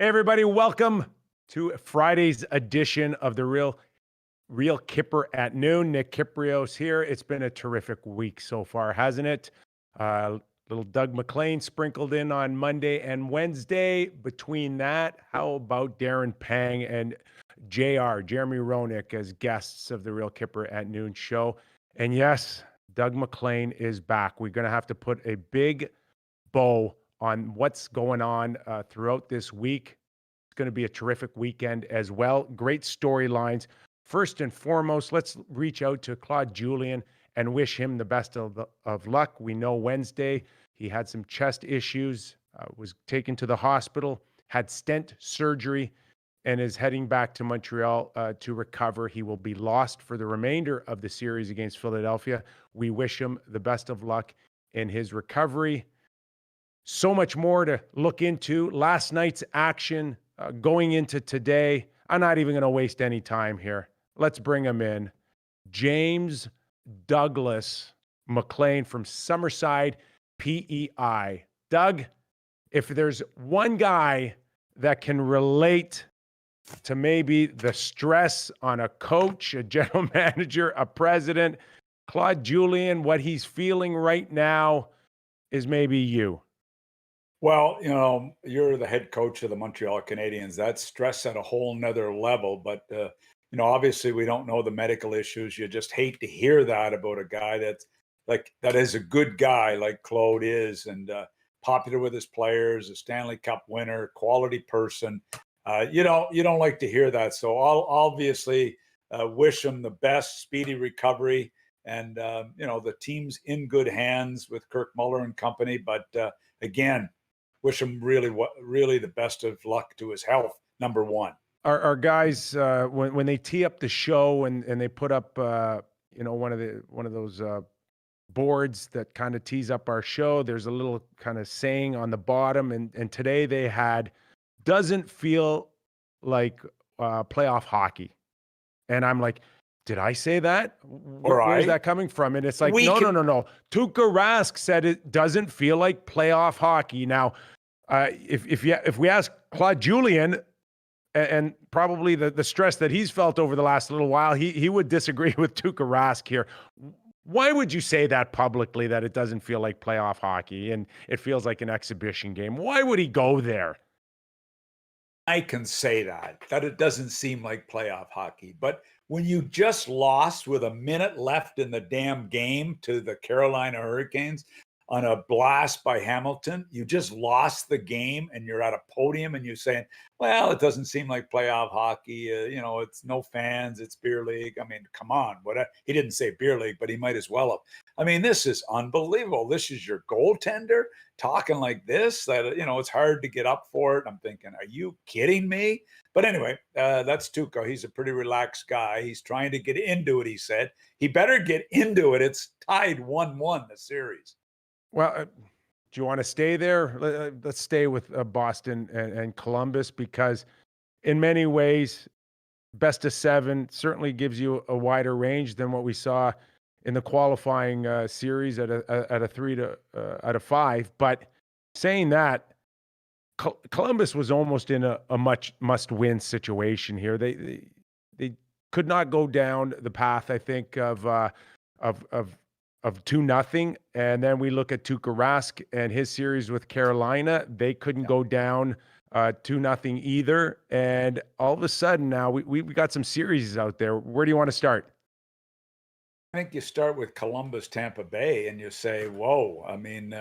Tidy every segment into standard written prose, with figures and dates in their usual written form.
Hey everybody, welcome to Friday's edition of the Real Kyper at noon. Nick Kypreos here. It's been a terrific week so far, hasn't it? Little Doug Maclean sprinkled in on Monday and Wednesday. Between that, how about Darren Pang and Jeremy Roenick as guests of the Real Kyper at noon show? And yes, Doug Maclean is back. We're going to have to put a big bow on what's going on throughout this week. It's going to be a terrific weekend as well. Great storylines. First and foremost, let's reach out to Claude Julien and wish him the best of luck. We know Wednesday he had some chest issues, was taken to the hospital, had stent surgery, and is heading back to Montreal to recover. He will be lost for the remainder of the series against Philadelphia. We wish him the best of luck in his recovery. So much more to look into. Last night's action going into today. I'm not even going to waste any time here. Let's bring him in. James Douglas Maclean from Summerside, PEI. Doug, if there's one guy that can relate to maybe the stress on a coach, a general manager, a president, Claude Julien, what he's feeling right now is maybe you. Well, you're the head coach of the Montreal Canadiens. That's stress at a whole nother level. But, obviously we don't know the medical issues. You just hate to hear that about a guy that is a good guy like Claude is, and popular with his players, a Stanley Cup winner, quality person. You don't like to hear that. So I'll obviously wish him the best, speedy recovery. And, the team's in good hands with Kirk Muller and company. But again, wish him really the best of luck to his health, number one. Our guys, when they tee up the show and they put up, one of those boards that kind of tees up our show, there's a little kind of saying on the bottom. And today they had, doesn't feel like playoff hockey. And I'm like, did I say that? Where's that coming from? And it's like, no. Tuukka Rask said it doesn't feel like playoff hockey. Now, if we ask Claude Julien, and probably the stress that he's felt over the last little while, he would disagree with Tuukka Rask here. Why would you say that publicly, that it doesn't feel like playoff hockey and it feels like an exhibition game? Why would he go there? I can say that it doesn't seem like playoff hockey. But when you just lost with a minute left in the damn game to the Carolina Hurricanes on a blast by Hamilton, you just lost the game and you're at a podium and you're saying, well, it doesn't seem like playoff hockey. It's no fans, it's beer league. I mean, come on. He didn't say beer league, but he might as well have. I mean, this is unbelievable. This is your goaltender talking like this, that, it's hard to get up for it. I'm thinking, are you kidding me? But anyway, that's Tuukka. He's a pretty relaxed guy. He's trying to get into it, he said. He better get into it. It's tied 1-1 the series. Well, do you want to stay there? Let's stay with Boston and Columbus, because in many ways, best of seven certainly gives you a wider range than what we saw in the qualifying series at a 3 out of 5. But saying that, Columbus was almost in a must-win situation here. They could not go down the path, I think, of 2-0. And then we look at Tuukka Rask and his series with Carolina. They couldn't go down 2-0 either. And all of a sudden now we got some series out there. Where do you want to start? I think you start with Columbus, Tampa Bay, and you say, whoa, I mean,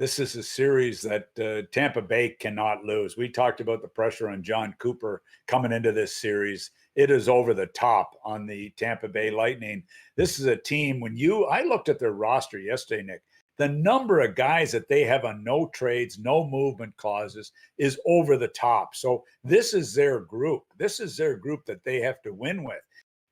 this is a series that Tampa Bay cannot lose. We talked about the pressure on John Cooper coming into this series. It is over the top on the Tampa Bay Lightning. This is a team, I looked at their roster yesterday, Nick, the number of guys that they have on no trades, no movement clauses is over the top. So this is their group. This is their group that they have to win with.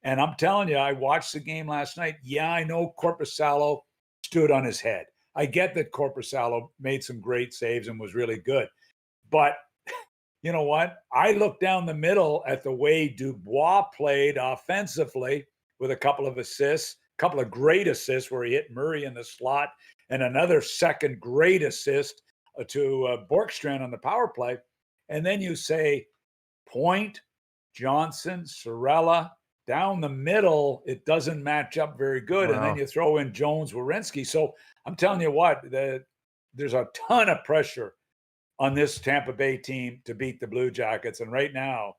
And I'm telling you, I watched the game last night. Yeah, I know Korpisalo stood on his head. I get that Korpisalo made some great saves and was really good. But you know what? I looked down the middle at the way Dubois played offensively with a couple of assists, a couple of great assists where he hit Murray in the slot, and another second great assist to Borkstrand on the power play. And then you say Point, Johnson, Sorella, down the middle, it doesn't match up very good. Wow. And then you throw in Jones, Werenski. So I'm telling you what, there's a ton of pressure on this Tampa Bay team to beat the Blue Jackets. And right now,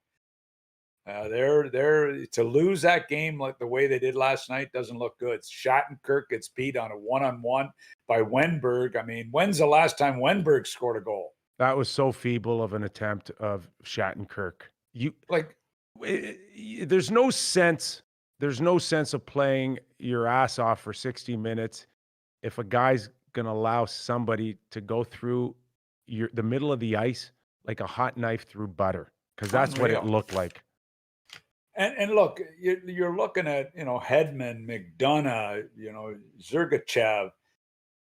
they're to lose that game like the way they did last night doesn't look good. Shattenkirk gets beat on a one-on-one by Wenberg. I mean, when's the last time Wenberg scored a goal? That was so feeble of an attempt of Shattenkirk. There's no sense of playing your ass off for 60 minutes if a guy's going to allow somebody to go through the middle of the ice like a hot knife through butter, because that's what it looked like. And look, you're looking at, Hedman, McDonough, Zergachev.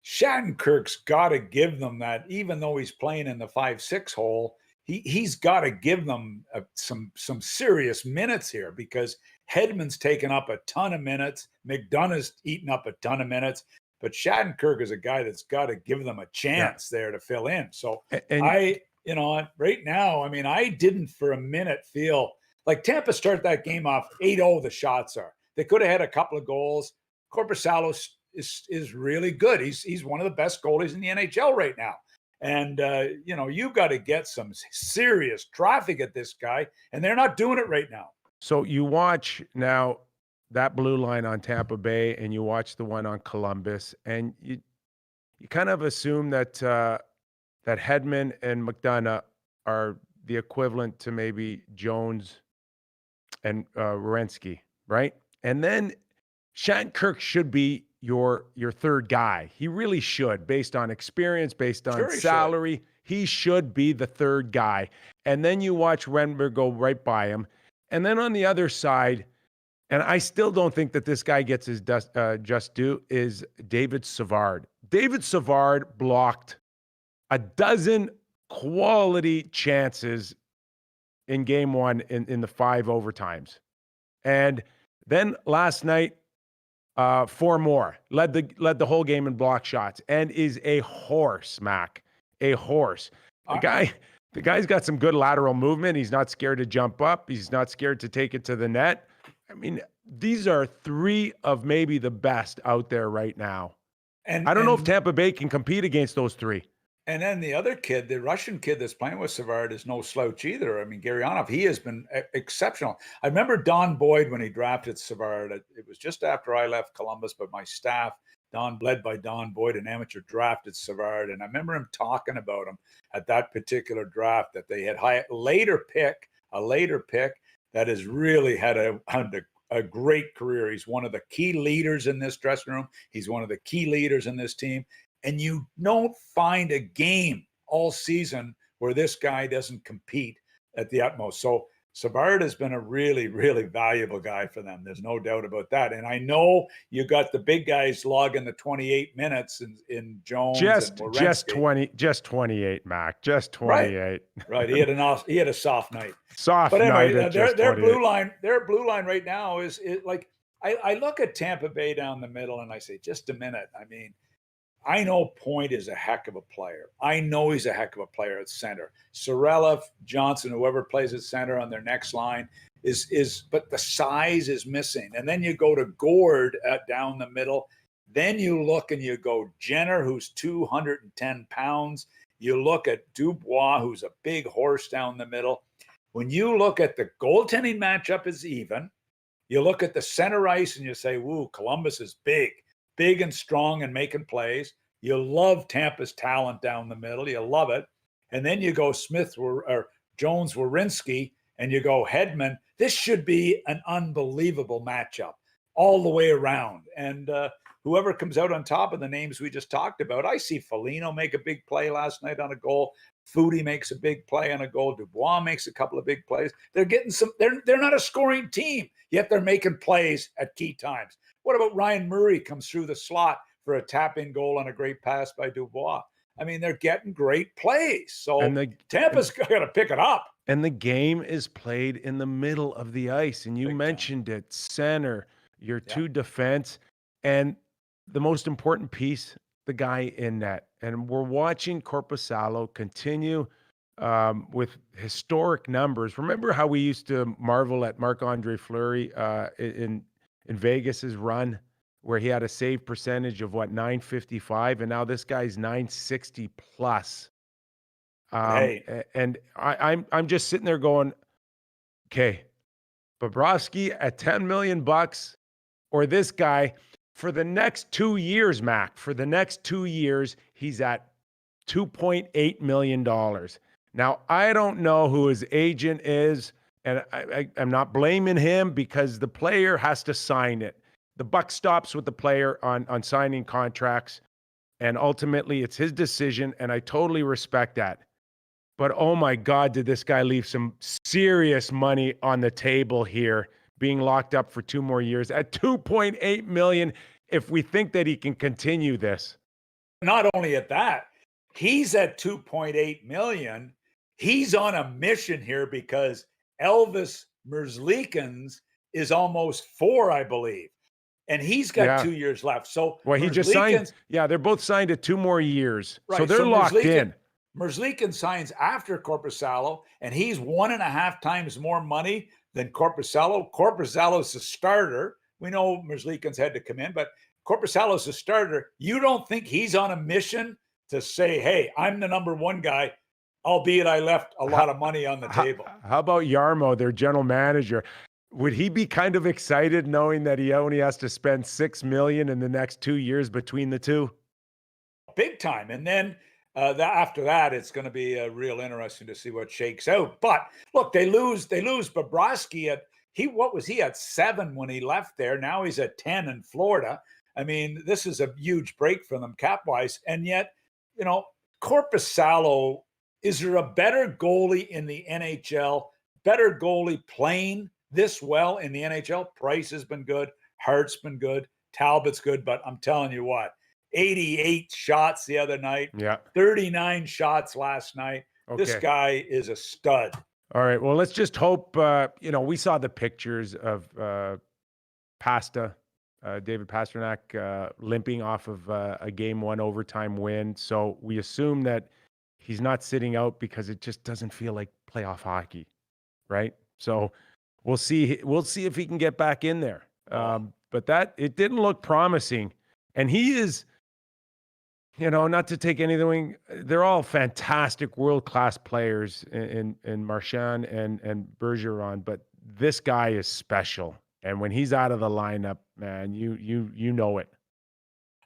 Shattenkirk's got to give them that, even though he's playing in the 5-6 hole. He's got to give them some serious minutes here, because Hedman's taken up a ton of minutes. McDonough's eaten up a ton of minutes. But Shattenkirk is a guy that's got to give them a chance there to fill in. So right now, I mean, I didn't for a minute feel like Tampa start that game off 8-0, the shots are. They could have had a couple of goals. Korpisalo is really good. He's one of the best goalies in the NHL right now. And, you've got to get some serious traffic at this guy, and they're not doing it right now. So you watch now that blue line on Tampa Bay, and you watch the one on Columbus, and you kind of assume that that Hedman and McDonough are the equivalent to maybe Jones and Werenski, right? And then Shattenkirk should be your third guy. He really should, based on experience, based on salary. He should be the third guy. And then you watch Wenberg go right by him. And then on the other side, and I still don't think that this guy gets his just due, is David Savard. David Savard blocked a dozen quality chances in game one in the 5 overtimes. And then last night, 4 more. Led the whole game in block shots, and is a horse, Mac. A horse. The guy's got some good lateral movement. He's not scared to jump up. He's not scared to take it to the net. I mean, these are 3 of maybe the best out there right now. And I don't know if Tampa Bay can compete against those 3. And then the other kid, the Russian kid that's playing with Savard, is no slouch either. I mean, Garyanov, he has been exceptional. I remember Don Boyd when he drafted Savard. It was just after I left Columbus, but my staff, led by Don Boyd, an amateur, drafted Savard. And I remember him talking about him at that particular draft, that they had a later pick that has really had a great career. He's one of the key leaders in this dressing room. He's one of the key leaders in this team. And you don't find a game all season where this guy doesn't compete at the utmost. So Savard has been a really, really valuable guy for them. There's no doubt about that. And I know you got the big guys logging the 28 minutes in Jones and Werenski. Just 28, Mac. Just 28. Right. He had a soft night. But anyway, their blue line right now is like, I look at Tampa Bay down the middle and I say, just a minute. I mean, I know Point is a heck of a player. I know he's a heck of a player at center. Sorella, Johnson, whoever plays at center on their next line but the size is missing. And then you go to Gord down the middle. Then you look and you go Jenner, who's 210 pounds. You look at Dubois, who's a big horse down the middle. When you look at the goaltending matchup is even. You look at the center ice and you say, woo, Columbus is big and strong and making plays. You love Tampa's talent down the middle. You love it. And then you go Jones, Werenski, and you go Hedman. This should be an unbelievable matchup all the way around. And whoever comes out on top of the names we just talked about, I see Foligno make a big play last night on a goal. Foudy makes a big play on a goal. Dubois makes a couple of big plays. They're getting they're not a scoring team, yet they're making plays at key times. What about Ryan Murray comes through the slot for a tap-in goal on a great pass by Dubois? I mean, they're getting great plays. So Tampa's got to pick it up. And the game is played in the middle of the ice. And you mentioned it, center, your 2 defense, and the most important piece, the guy in net. And we're watching Korpisalo continue with historic numbers. Remember how we used to marvel at Marc-Andre Fleury in Vegas's run, where he had a save percentage of 955, and now this guy's 960 plus. Hey, And I'm just sitting there going, okay, Bobrovsky at 10 million bucks, or this guy for the next 2 years, Mac. For the next 2 years, he's at $2.8 million. Now, I don't know who his agent is, and I'm not blaming him because the player has to sign it. The buck stops with the player on signing contracts, and ultimately it's his decision, and I totally respect that. But oh my God, did this guy leave some serious money on the table here, being locked up for 2 more years at $2.8 million if we think that he can continue this. not only at that, he's at 2.8 million. He's on a mission here because Elvis Merzlikins is almost 4, I believe. And he's got 2 years left. So he just signed. Yeah, they're both signed to 2 more years. Right. So they're locked in. Merzlikins signs after Korpisalo, and he's 1.5 times more money than Korpisalo. Korpisalo's the starter. We know Merzlikins had to come in, but Korpisalo's the starter. You don't think he's on a mission to say, hey, I'm the number 1 guy, albeit I left a lot of money on the table? How about Jarmo, their general manager? Would he be kind of excited knowing that he only has to spend $6 million in the next 2 years between the two? Big time. And then after that, it's going to be real interesting to see what shakes out. But look, they lose Bobrovsky at what was he at 7 when he left there? Now he's at 10 in Florida. I mean, this is a huge break for them cap wise. And yet, Korpisalo, is there a better goalie in the NHL? Better goalie playing this well in the NHL? Price has been good. Hart's been good. Talbot's good. But I'm telling you what, 88 shots the other night. Yeah. 39 shots last night. Okay. This guy is a stud. All right. Well, let's just hope, we saw the pictures of David Pastrnak limping off of a Game 1 overtime win. So we assume that he's not sitting out because it just doesn't feel like playoff hockey, right? So we'll see. We'll see if he can get back in there. But it didn't look promising. And he is, not to take anything, they're all fantastic world-class players in Marchand and Bergeron, but this guy is special. And when he's out of the lineup, man, you know it.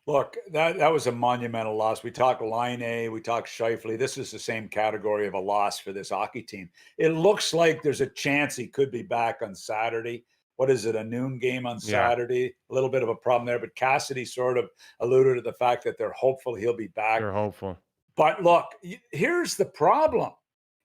Look, that was a monumental loss. We talk Laine, we talk Scheifele. This is the same category of a loss for this hockey team. It looks like there's a chance he could be back on Saturday. What is it, a noon game on Saturday? Yeah. A little bit of a problem there, but Cassidy sort of alluded to the fact that they're hopeful he'll be back. They're hopeful. But look, here's the problem.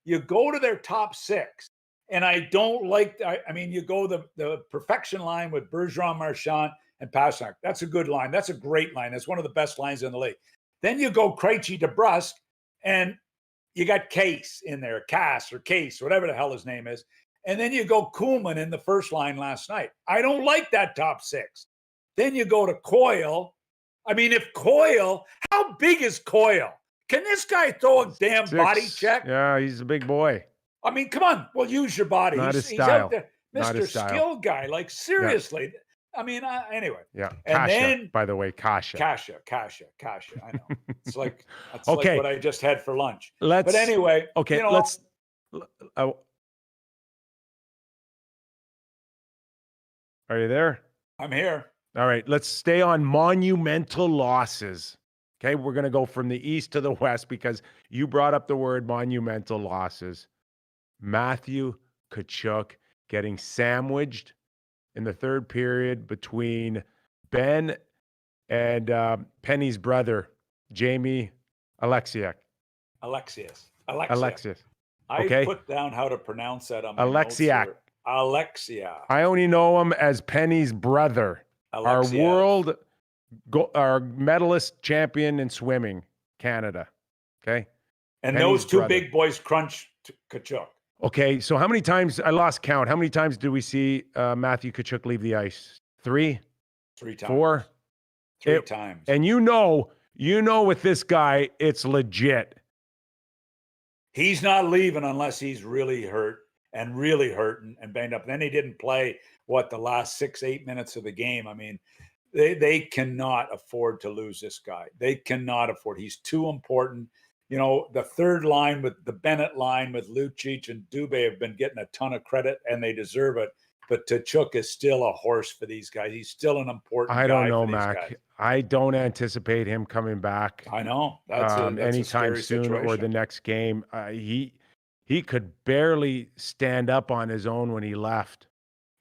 You go to their top 6, and I don't like, you go the perfection line with Bergeron, Marchand, and Pastrnak. That's a good line. That's a great line. That's one of the best lines in the league. Then you go Krejci, DeBrusk, and you got Case in there, Case, whatever the hell his name is. And then you go Kuhlman in the first line last night. I don't like that top 6. Then you go to Coyle. If Coyle, how big is Coyle? Can this guy throw a damn 6. Body check? Yeah, he's a big boy. Come on. Well, use your body. Not his style. He's out there. Mr. Skill guy. Like, seriously. Yeah. Anyway. Yeah. And Kasha, then, by the way, Kasha. I know. It's like, that's like what I just had for lunch. But anyway. Okay, Are you there? I'm here. All right, let's stay on monumental losses. Okay, we're going to go from the east to the west because you brought up the word monumental losses. Matthew Tkachuk getting sandwiched in the third period between Ben and Penny's brother, Jamie Alexiak. Alexius. Okay. I put down how to pronounce that on my Alexiak. notes. Alexia. I only know him as Penny's brother. Alexia. Our medalist champion in swimming, Canada. Okay. And Penny's those two brother. Big boys crunch Tkachuk. Okay. So how many times, I lost count. How many times do we see Matthew Tkachuk leave the ice? 3? 3 times. 4? 3 times. And you know with this guy, it's legit. He's not leaving unless he's really hurt and really hurting and banged up. Then he didn't play the last 6-8 minutes of the game. I mean, they cannot afford to lose this guy. They cannot afford. He's too important. You know, the third line with the Bennett line with Lucic and Dubas have been getting a ton of credit, and they deserve it. But Tkachuk is still a horse for these guys. He's still an important guy. I don't know, for these Mac. guys. I don't anticipate him coming back. I know that's anytime a soon situation. or the next game. He could barely stand up on his own when he left.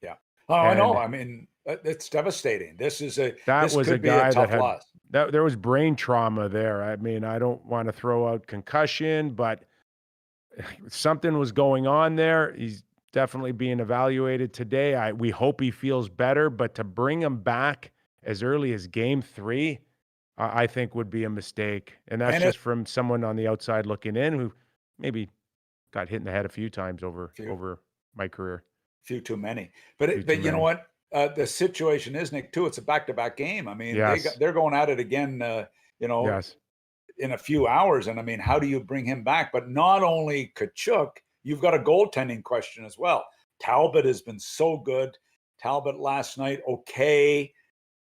Yeah. Oh, I know. I mean, it's devastating. This was a guy that had loss. There was brain trauma there. I mean, I don't want to throw out concussion, but something was going on there. He's definitely being evaluated today. We hope he feels better, but to bring him back as early as game 3, I think would be a mistake. And that's just from someone on the outside looking in who maybe got hit in the head a few times over my career. A few too many. But you know what? The situation is, Nick, too, it's a back-to-back game. I mean, they're going at it again, in a few hours. And I mean, how do you bring him back? But not only Tkachuk, you've got a goaltending question as well. Talbot has been so good. Talbot last night, okay.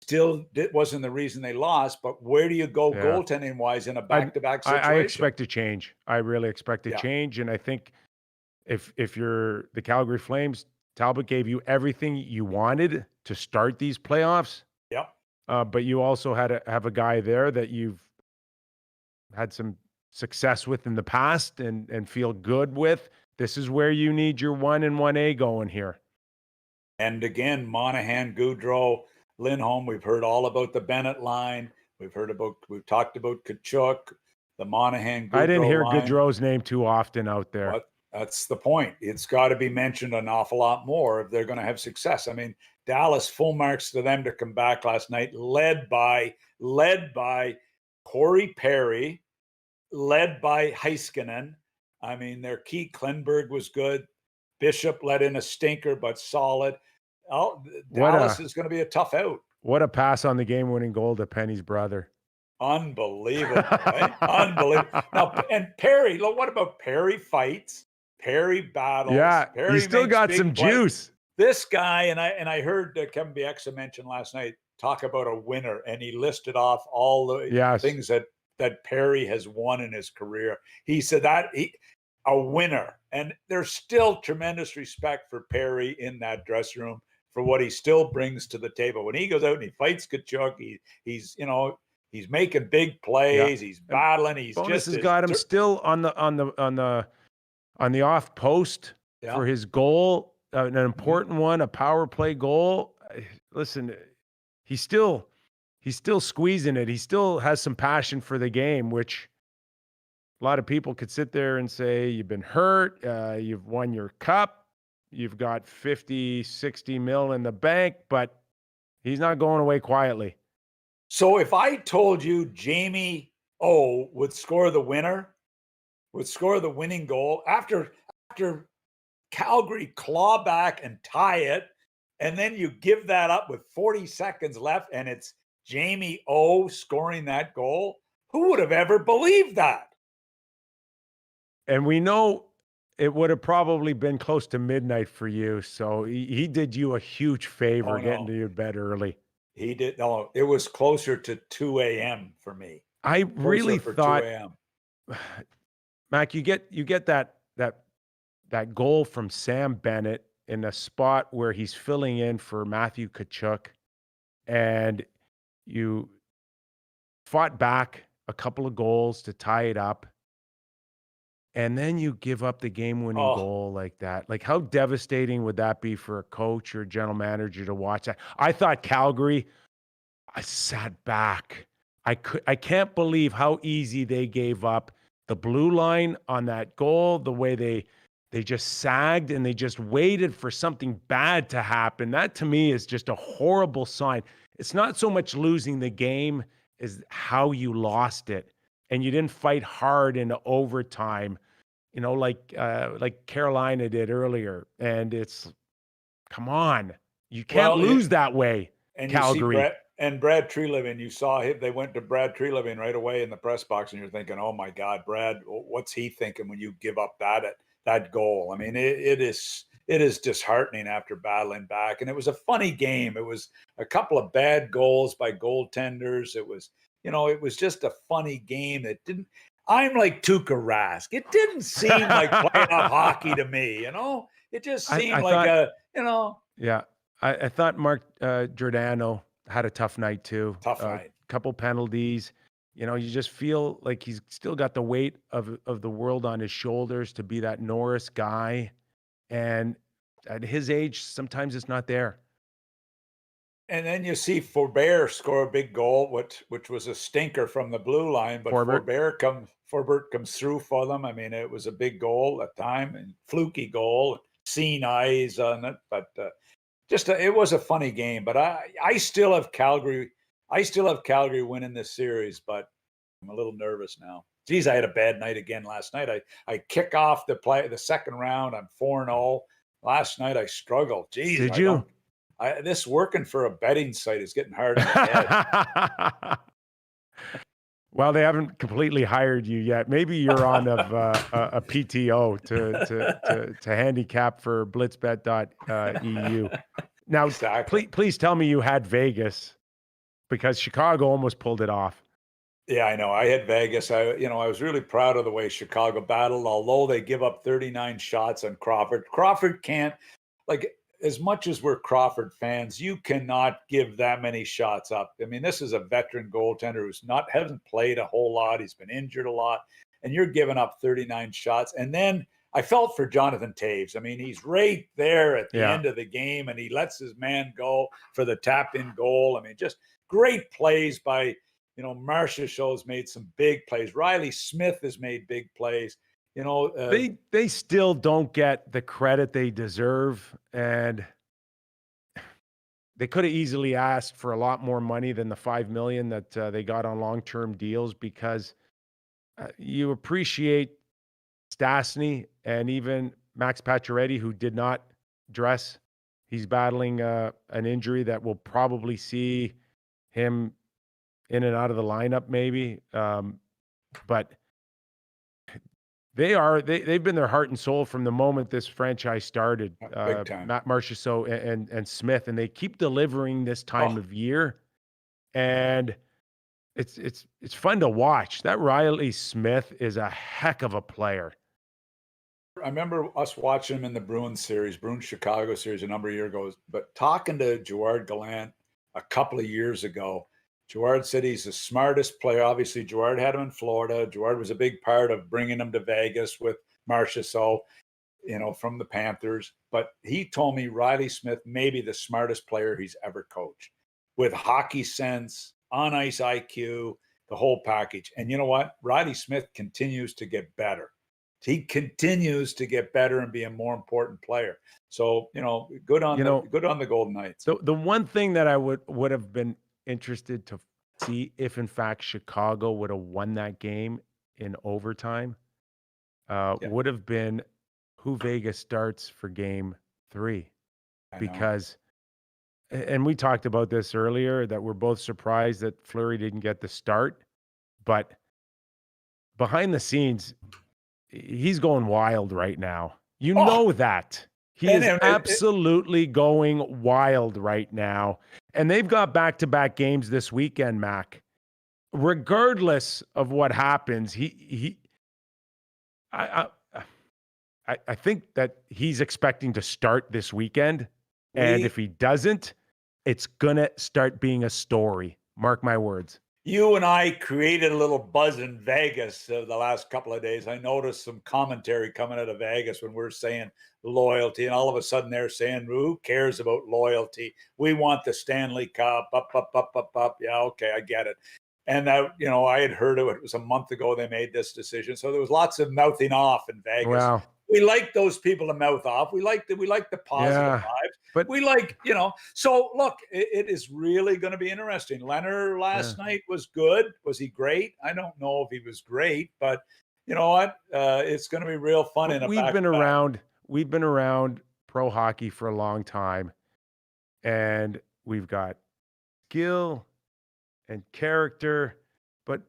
Still, it wasn't the reason they lost, but where do you go goaltending-wise in a back-to-back situation? I expect a change. I really expect a change. And I think if you're the Calgary Flames, Talbot gave you everything you wanted to start these playoffs. Yep. But you also had to have a guy there that you've had some success with in the past and feel good with. This is where you need your 1 and 1A going here. And again, Monahan, Gaudreau, Lindholm, we've heard all about the Bennett line. We've talked about Tkachuk, the Monahan, Gaudreau I didn't hear line. Gaudreau's name too often out there. But that's the point. It's got to be mentioned an awful lot more if they're going to have success. I mean, Dallas, full marks to them to come back last night, led by Corey Perry, led by Heiskanen. I mean, their key Klenberg was good. Bishop let in a stinker, but solid. Dallas is going to be a tough out. What a pass on the game-winning goal to Penny's brother. Unbelievable. Right? Unbelievable. Now, and Perry, look, what about Perry fights? Perry battles. Yeah, Perry he still got some juice. This guy, and I heard Kevin Bieksa mention last night, talk about a winner, and he listed off all the things that Perry has won in his career. He said a winner. And there's still tremendous respect for Perry in that dressing room for what he still brings to the table. When he goes out and he fights Tkachuk, he's making big plays, he's battling, he's Bonus has got him still on the off post for his goal, an important one, a power play goal. Listen, he's still squeezing it. He still has some passion for the game, which a lot of people could sit there and say, you've been hurt, you've won your cup, you've got 50, 60 mil in the bank, but he's not going away quietly. So if I told you Jamie O would score the winning goal after Calgary claw back and tie it, and then you give that up with 40 seconds left and it's Jamie O scoring that goal, who would have ever believed that? And we know it would have probably been close to midnight for you. So he did you a huge favor getting to your bed early. He did. No, it was closer to 2 a.m. for me. I really thought, 2 a.m. Mac, you get that goal from Sam Bennett in a spot where he's filling in for Matthew Tkachuk, and you fought back a couple of goals to tie it up. And then you give up the game-winning goal like that. Like, how devastating would that be for a coach or a general manager to watch that? I thought Calgary, I sat back. I can't believe how easy they gave up the blue line on that goal, the way they just sagged and they just waited for something bad to happen. That, to me, is just a horrible sign. It's not so much losing the game as how you lost it. And you didn't fight hard into overtime, like Carolina did earlier. And it's, come on, you can't lose that way, and Calgary. And Brad Treliving, you saw him. They went to Brad Treliving right away in the press box, and you're thinking, "Oh my God, Brad, what's he thinking when you give up that goal?" I mean, it is disheartening after battling back, and it was a funny game. It was a couple of bad goals by goaltenders. It was, it was just a funny game that didn't. I'm like Tuukka Rask. It didn't seem like playoff hockey to me. It just seemed Yeah, I thought Mark Giordano had a tough night too. Tough night. Couple penalties. You just feel like he's still got the weight of the world on his shoulders to be that Norris guy, and at his age, sometimes it's not there. And then you see Forbert score a big goal, which was a stinker from the blue line, but Forbert comes through for them. I mean, it was a big goal at time and fluky goal, seen eyes on it, but it was a funny game. But I still have Calgary. I still have Calgary winning this series, but I'm a little nervous now. Geez, I had a bad night again last night. I kick off the second round. I'm 4-0. Last night I struggled. Geez, did you? This working for a betting site is getting hard in the head. Well, they haven't completely hired you yet. Maybe you're on a PTO to handicap for blitzbet.eu. Now, exactly. please tell me you had Vegas, because Chicago almost pulled it off. Yeah, I know. I had Vegas. I was really proud of the way Chicago battled, although they give up 39 shots on Crawford. Crawford can't, as much as we're Crawford fans, you cannot give that many shots up. I mean, this is a veteran goaltender hasn't played a whole lot. He's been injured a lot, and you're giving up 39 shots. And then I felt for Jonathan Toews. I mean, he's right there at the end of the game, and he lets his man go for the tap-in goal. I mean, just great plays by, Marcia Show's made some big plays. Riley Smith has made big plays. They still don't get the credit they deserve, and they could have easily asked for a lot more money than the $5 million that they got on long-term deals, because you appreciate Stastny and even Max Pacioretty, who did not dress. He's battling an injury that will probably see him in and out of the lineup, maybe. But they've been their heart and soul from the moment this franchise started. Big time. Matt Marchessault and Smith, and they keep delivering this time of year, and it's fun to watch. That Riley Smith is a heck of a player. I remember us watching him in the Bruins Chicago series a number of years ago. But talking to Gerard Gallant a couple of years ago, Gerard said he's the smartest player. Obviously, Gerard had him in Florida. Gerard was a big part of bringing him to Vegas with Marchessault, from the Panthers. But he told me Riley Smith may be the smartest player he's ever coached, with hockey sense, on-ice IQ, the whole package. And you know what? Riley Smith continues to get better. He continues to get better and be a more important player. So, good on the Golden Knights. The one thing that I would have been interested to see, if in fact Chicago would have won that game in overtime, would have been who Vegas starts for game 3. Because, and we talked about this earlier, that we're both surprised that Fleury didn't get the start, but behind the scenes, he's going wild right now. You know that. He is absolutely going wild right now. And they've got back-to-back games this weekend, Mac. Regardless of what happens, I think that he's expecting to start this weekend. And if he doesn't, it's going to start being a story. Mark my words. You and I created a little buzz in Vegas the last couple of days. I noticed some commentary coming out of Vegas when we're saying loyalty, and all of a sudden they're saying, who cares about loyalty? We want the Stanley Cup, up. Yeah, okay, I get it. And that, I had heard it was a month ago they made this decision. So there was lots of mouthing off in Vegas. Wow. We like those people to mouth off. We like the positive vibes. But we like, so look, it is really going to be interesting. Lehner last night was good. Was he great? I don't know if he was great, but you know what? It's going to be real fun. We've been around pro hockey for a long time, and we've got skill and character, but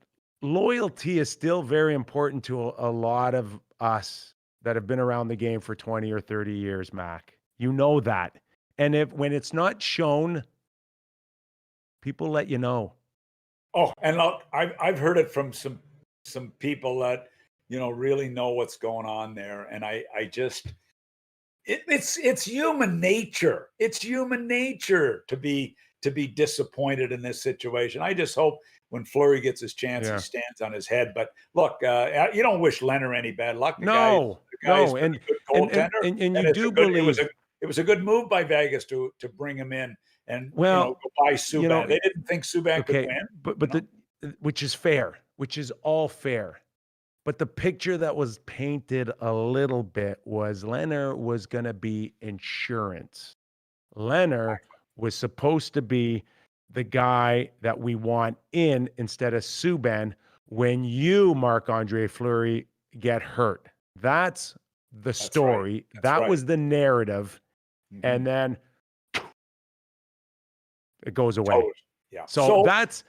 loyalty is still very important to a lot of us that have been around the game for 20 or 30 years, Mac. You know that. And when it's not shown, people let you know. Oh, and look, I've heard it from some people that, you know, really know what's going on there. And I just, it's human nature. It's human nature to be disappointed in this situation. I just hope when Fleury gets his chance, he stands on his head. But look, you don't wish Lehner any bad luck. The guy's a good goaltender, and you do believe it was a good move by Vegas to bring him in and go buy Subban. They didn't think Subban could win, but which is fair, which is all fair. But the picture that was painted a little bit was Lehner was going to be insurance. Lehner was supposed to be the guy that we want in instead of Subban when you, Marc-Andre Fleury, get hurt. That's the story. Right. That was the narrative. Mm-hmm. And then it goes away. Yeah. So that's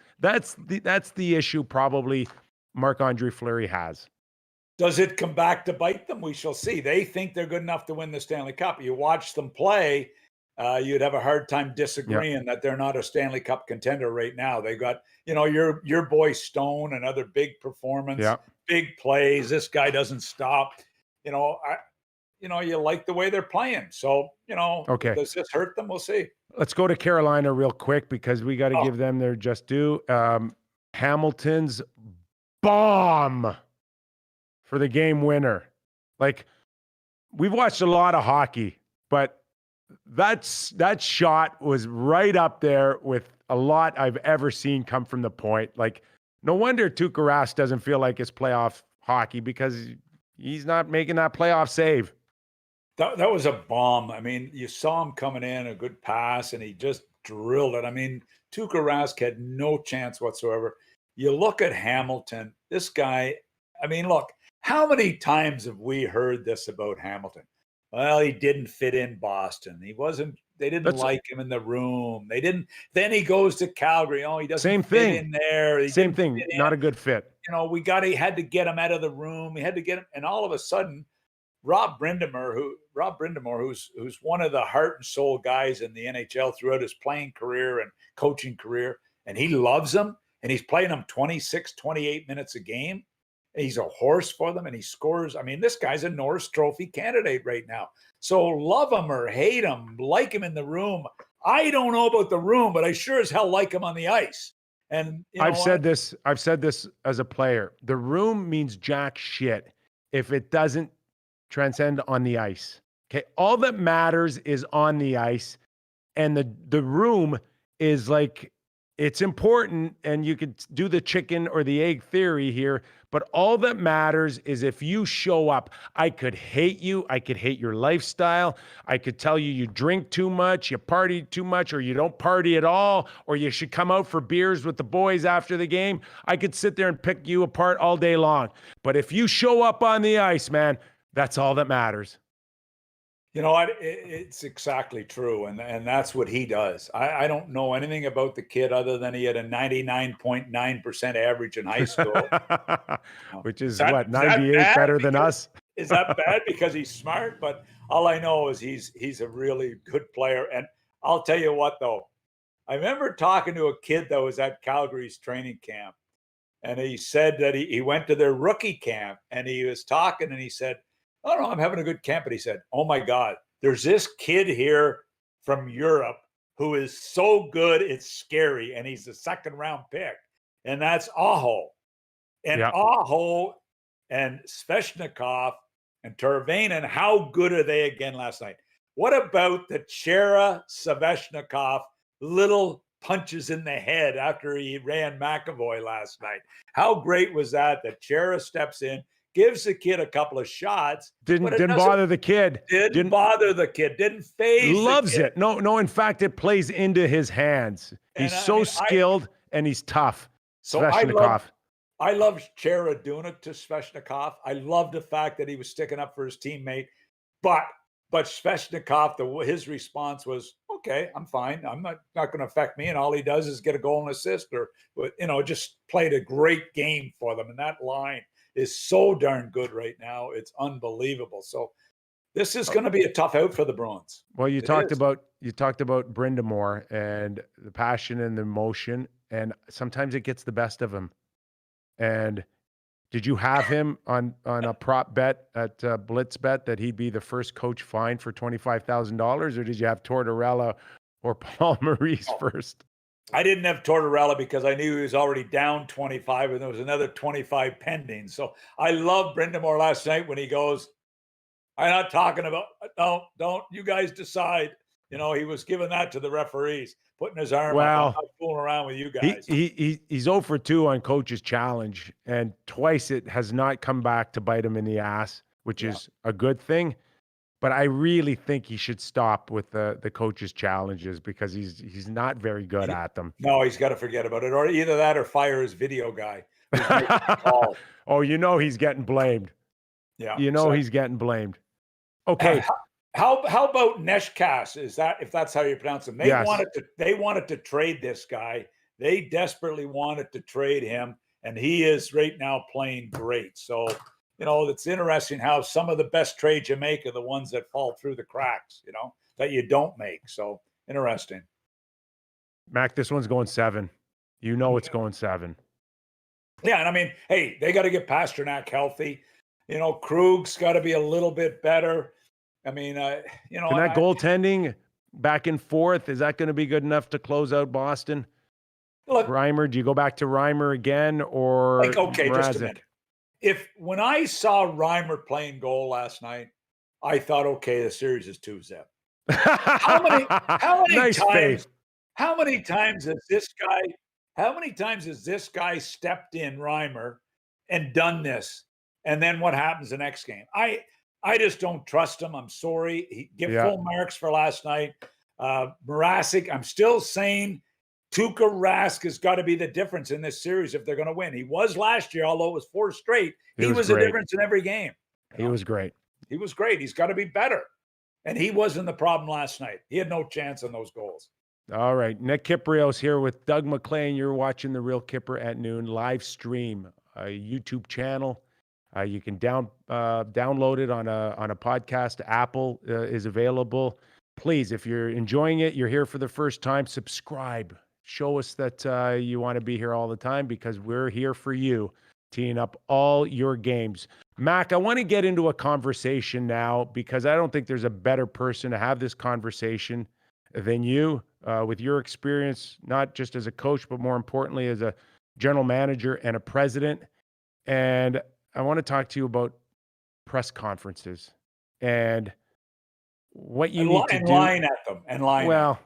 the issue probably Marc-Andre Fleury has. Does it come back to bite them? We shall see. They think they're good enough to win the Stanley Cup. You watch them play, you'd have a hard time disagreeing that they're not a Stanley Cup contender right now. They got, your boy Stone, another big performance, big plays. This guy doesn't stop. You like the way they're playing. So, does this hurt them? We'll see. Let's go to Carolina real quick because we got to give them their just due. Hamilton's bomb for the game winner. Like, we've watched a lot of hockey, but that shot was right up there with a lot I've ever seen come from the point. Like, no wonder Tuukka Rask doesn't feel like it's playoff hockey because he's not making that playoff save. That was a bomb. I mean, you saw him coming in, a good pass, and he just drilled it. I mean, Tuukka Rask had no chance whatsoever. You look at Hamilton, this guy, I mean, look, how many times have we heard this about Hamilton? Well, he didn't fit in Boston. They didn't like him in the room. Then he goes to Calgary. Oh, he doesn't fit in there. Same thing. Not a good fit. He had to get him out of the room. He had to get him. And all of a sudden, Rob Brind'Amour, who's one of the heart and soul guys in the NHL throughout his playing career and coaching career, and he loves him, and he's playing them 26, 28 minutes a game. He's a horse for them, and he scores. I mean, this guy's a Norris Trophy candidate right now. So love him or hate him, like him in the room. I don't know about the room, but I sure as hell like him on the ice. And I've said this as a player. The room means jack shit if it doesn't transcend on the ice. Okay. All that matters is on the ice, and the room is like, it's important, and you could do the chicken or the egg theory here, but all that matters is if you show up. I could hate you. I could hate your lifestyle. I could tell you drink too much, you party too much, or you don't party at all, or you should come out for beers with the boys after the game. I could sit there and pick you apart all day long. But if you show up on the ice, man, that's all that matters. You know what? It's exactly true. And that's what he does. I don't know anything about the kid other than he had a 99.9% average in high school. Which is 98 better than us? Is that bad because he's smart? But all I know is he's a really good player. And I'll tell you what, though. I remember talking to a kid that was at Calgary's training camp. And he said that he went to their rookie camp. And he was talking and he said, "Oh, no, I'm having a good camp." And he said, "Oh, my God, there's this kid here from Europe who is so good, it's scary. And he's a second-round pick. And that's Aho." And Aho and Svechnikov and Teravainen, how good are they again last night? What about the Chara Svechnikov little punches in the head after he ran McAvoy last night? How great was that Chara steps in, gives the kid a couple of shots. Didn't bother the kid. Didn't bother the kid. Didn't phase Loves the kid. it. No, in fact, it plays into his hands. He's skilled and he's tough. So Svechnikov. I love Chara doing it to Svechnikov. I love the fact that he was sticking up for his teammate. But Svechnikov, his response was, okay, I'm fine. I'm not going to affect me. And all he does is get a goal and assist, or just played a great game for them. And that line is so darn good right now. It's unbelievable. So this is going to be a tough out for the Bruins. Well, you talked about Brind'Amour and the passion and the emotion, and sometimes it gets the best of him. And did you have him on a prop bet at Blitz Bet that he'd be the first coach fined for $25,000, or did you have Tortorella or Paul Maurice first? I didn't have Tortorella because I knew he was already down 25, and there was another 25 pending. So I love Brind'Amour last night when he goes, I'm not talking about, don't you guys decide. He was giving that to the referees, putting his arm up. I'm not fooling around with you guys. He's 0 for 2 on Coach's Challenge, and twice it has not come back to bite him in the ass, which is a good thing. But I really think he should stop with the Coach's Challenges because he's not very good at them. No, he's got to forget about it, or either that or fire his video guy. Oh, he's getting blamed. Yeah, he's getting blamed. Okay. How about Neshkas? If that's how you pronounce him? They wanted to trade this guy. They desperately wanted to trade him, and he is right now playing great. So, it's interesting how some of the best trades you make are the ones that fall through the cracks, that you don't make. So interesting. Mac, this one's going 7. It's going 7. Yeah, and I mean, hey, they got to get Pasternak healthy. Krug's got to be a little bit better. I mean, Can that goaltending back and forth, is that going to be good enough to close out Boston? Look, Reimer, do you go back to Reimer again, or okay, just a minute. When I saw Reimer playing goal last night, I thought, okay, the series is 2-0. How many times? How many times has this guy stepped in, Reimer, and done this? And then what happens the next game? I just don't trust him. I'm sorry. Full marks for last night. Mrazek, I'm still saying Tuukka Rask has got to be the difference in this series if they're going to win. He was last year, although it was 4 straight. He was the difference in every game. He was great. He was great. He's got to be better. And he wasn't the problem last night. He had no chance on those goals. All right. Nick Kypreos here with Doug Maclean. You're watching The Real Kyper at Noon live stream, a YouTube channel. You can download it on a podcast. Apple is available. Please, if you're enjoying it, you're here for the first time, subscribe. Show us that you want to be here all the time, because we're here for you, teeing up all your games. Mac, I want to get into a conversation now, because I don't think there's a better person to have this conversation than you, with your experience, not just as a coach, but more importantly, as a general manager and a president. And I want to talk to you about press conferences and what you need to do. Line at them and line. Well,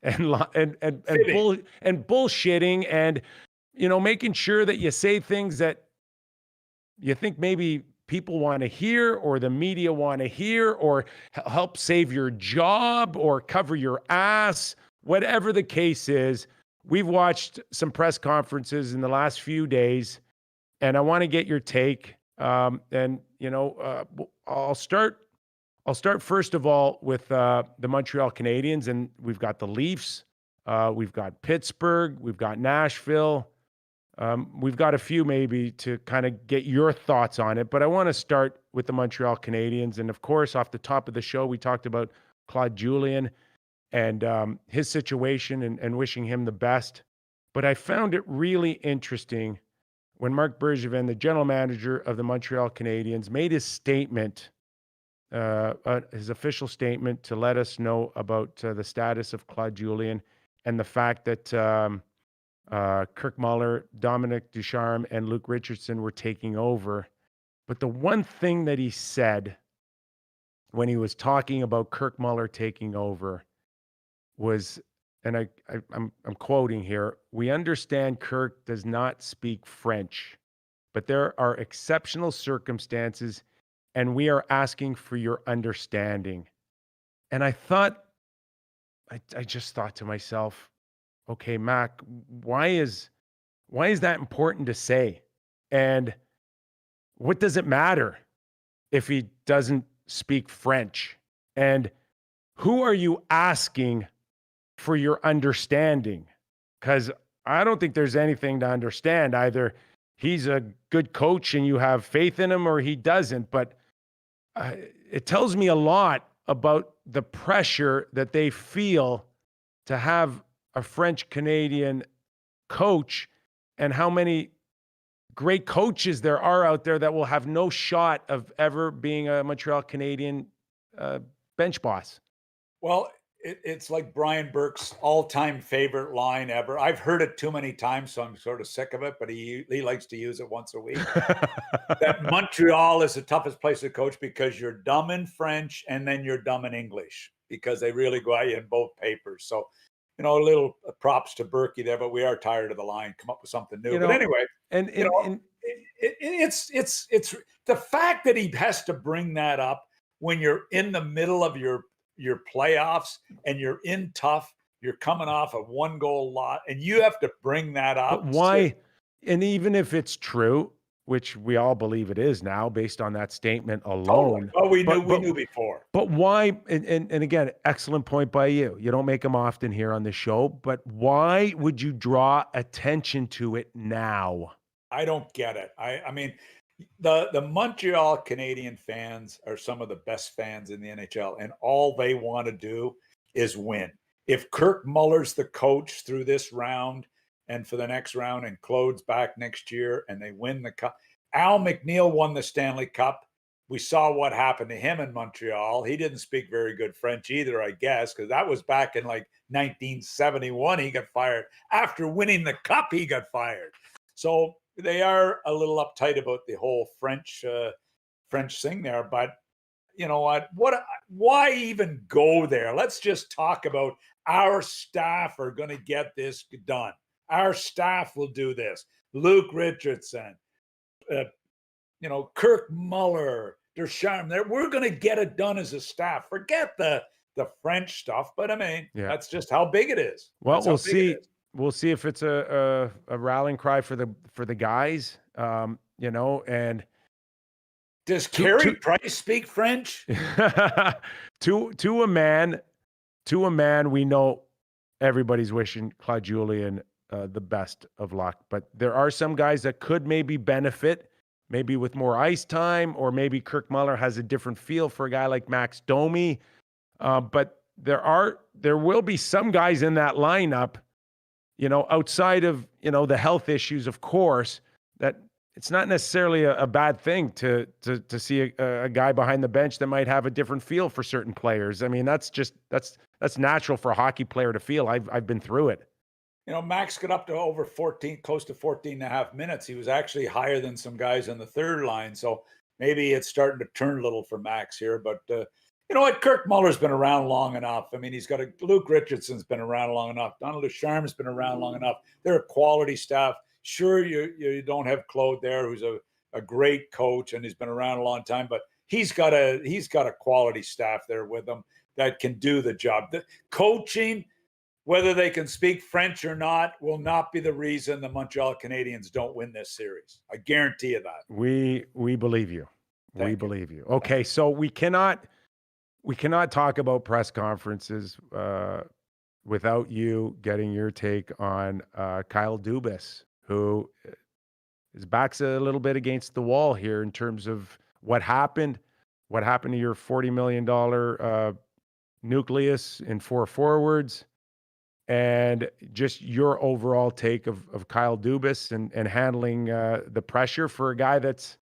and bullshitting, and making sure that you say things that you think maybe people want to hear, or the media want to hear, or help save your job, or cover your ass. Whatever the case is, we've watched some press conferences in the last few days, and I want to get your take. I'll start first of all with the Montreal Canadiens, and we've got the Leafs, we've got Pittsburgh, we've got Nashville, we've got a few maybe to kind of get your thoughts on it. But I want to start with the Montreal Canadiens, and of course, off the top of the show, we talked about Claude Julien and his situation, and wishing him the best. But I found it really interesting when Marc Bergevin, the general manager of the Montreal Canadiens, made his statement, his official statement, to let us know about the status of Claude Julien, and the fact that Kirk Muller, Dominic Ducharme, and Luke Richardson were taking over. But the one thing that he said when he was talking about Kirk Muller taking over was, and I'm quoting here, "We understand Kirk does not speak French, but there are exceptional circumstances, and we are asking for your understanding." And I just thought to myself, okay, Mac, why is that important to say? And what does it matter if he doesn't speak French? And who are you asking for your understanding, because I don't think there's anything to understand. Either he's a good coach and you have faith in him, or he doesn't. But it tells me a lot about the pressure that they feel to have a French Canadian coach, and how many great coaches there are out there that will have no shot of ever being a Montreal Canadian bench boss. Well, it's like Brian Burke's all-time favorite line ever. I've heard it too many times, so I'm sort of sick of it, but he likes to use it once a week. That Montreal is the toughest place to coach because you're dumb in French and then you're dumb in English, because they really go at you in both papers. So, a little props to Berkey there, but we are tired of the line. Come up with something new. But anyway, it's the fact that he has to bring that up when you're in the middle of your playoffs and you're in tough, you're coming off a 1-goal lot, and you have to bring that up. But why? And even if it's true, which we all believe it is now based on that statement alone. Totally. Well, we knew before. But why? And again, excellent point by you. You don't make them often here on the show, but why would you draw attention to it now? I don't get it. I mean, the Montreal Canadian fans are some of the best fans in the NHL, and all they want to do is win. If Kirk Muller's the coach through this round and for the next round, and Claude's back next year, and they win the cup. Al McNeil won the Stanley Cup. We saw what happened to him in Montreal. He didn't speak very good French either, I guess, because that was back in like 1971. He got fired. After winning the cup, he got fired. So they are a little uptight about the whole French thing there. But you know what? Why even go there? Let's just talk about our staff are going to get this done. Our staff will do this. Luke Richardson, Kirk Muller, Ducharme. We're going to get it done as a staff. Forget the French stuff. But I mean, that's just how big it is. Well, we'll see. We'll see if it's a rallying cry for the guys. And does Carey Price speak French? to a man, we know everybody's wishing Claude Julien the best of luck. But there are some guys that could maybe benefit, maybe with more ice time, or maybe Kirk Muller has a different feel for a guy like Max Domi. But there will be some guys in that lineup, outside of, the health issues, of course, that it's not necessarily a bad thing to see a guy behind the bench that might have a different feel for certain players. I mean, that's natural for a hockey player to feel. I've been through it. Max got up to over 14, close to 14 and a half minutes. He was actually higher than some guys on the third line. So maybe it's starting to turn a little for Max here. But you know what? Kirk Muller's been around long enough. I mean, Luke Richardson's been around long enough. Donald Ducharme's been around long enough. They're a quality staff. Sure, you don't have Claude there, who's a great coach and he's been around a long time, but he's got a quality staff there with him that can do the job. The coaching, whether they can speak French or not, will not be the reason the Montreal Canadiens don't win this series. I guarantee you that. We believe you. We believe you. Okay, so we cannot talk about press conferences without you getting your take on Kyle Dubas, who his back's a little bit against the wall here in terms of what happened to your $40 million nucleus in 4 forwards, and just your overall take of Kyle Dubas and handling the pressure for a guy that's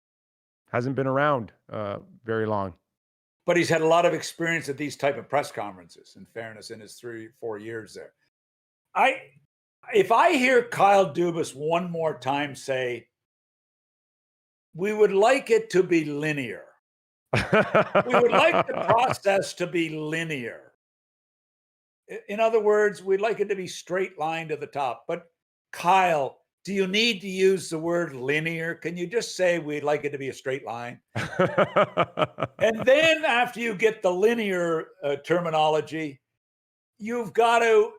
hasn't been around very long. But he's had a lot of experience at these type of press conferences, in fairness, in his 3-4 years there. If I hear Kyle Dubas one more time say, we would like it to be linear. We would like the process to be linear. In other words, we'd like it to be straight line to the top. But Kyle, do you need to use the word linear? Can you just say we'd like it to be a straight line? And then after you get the linear terminology, you've got to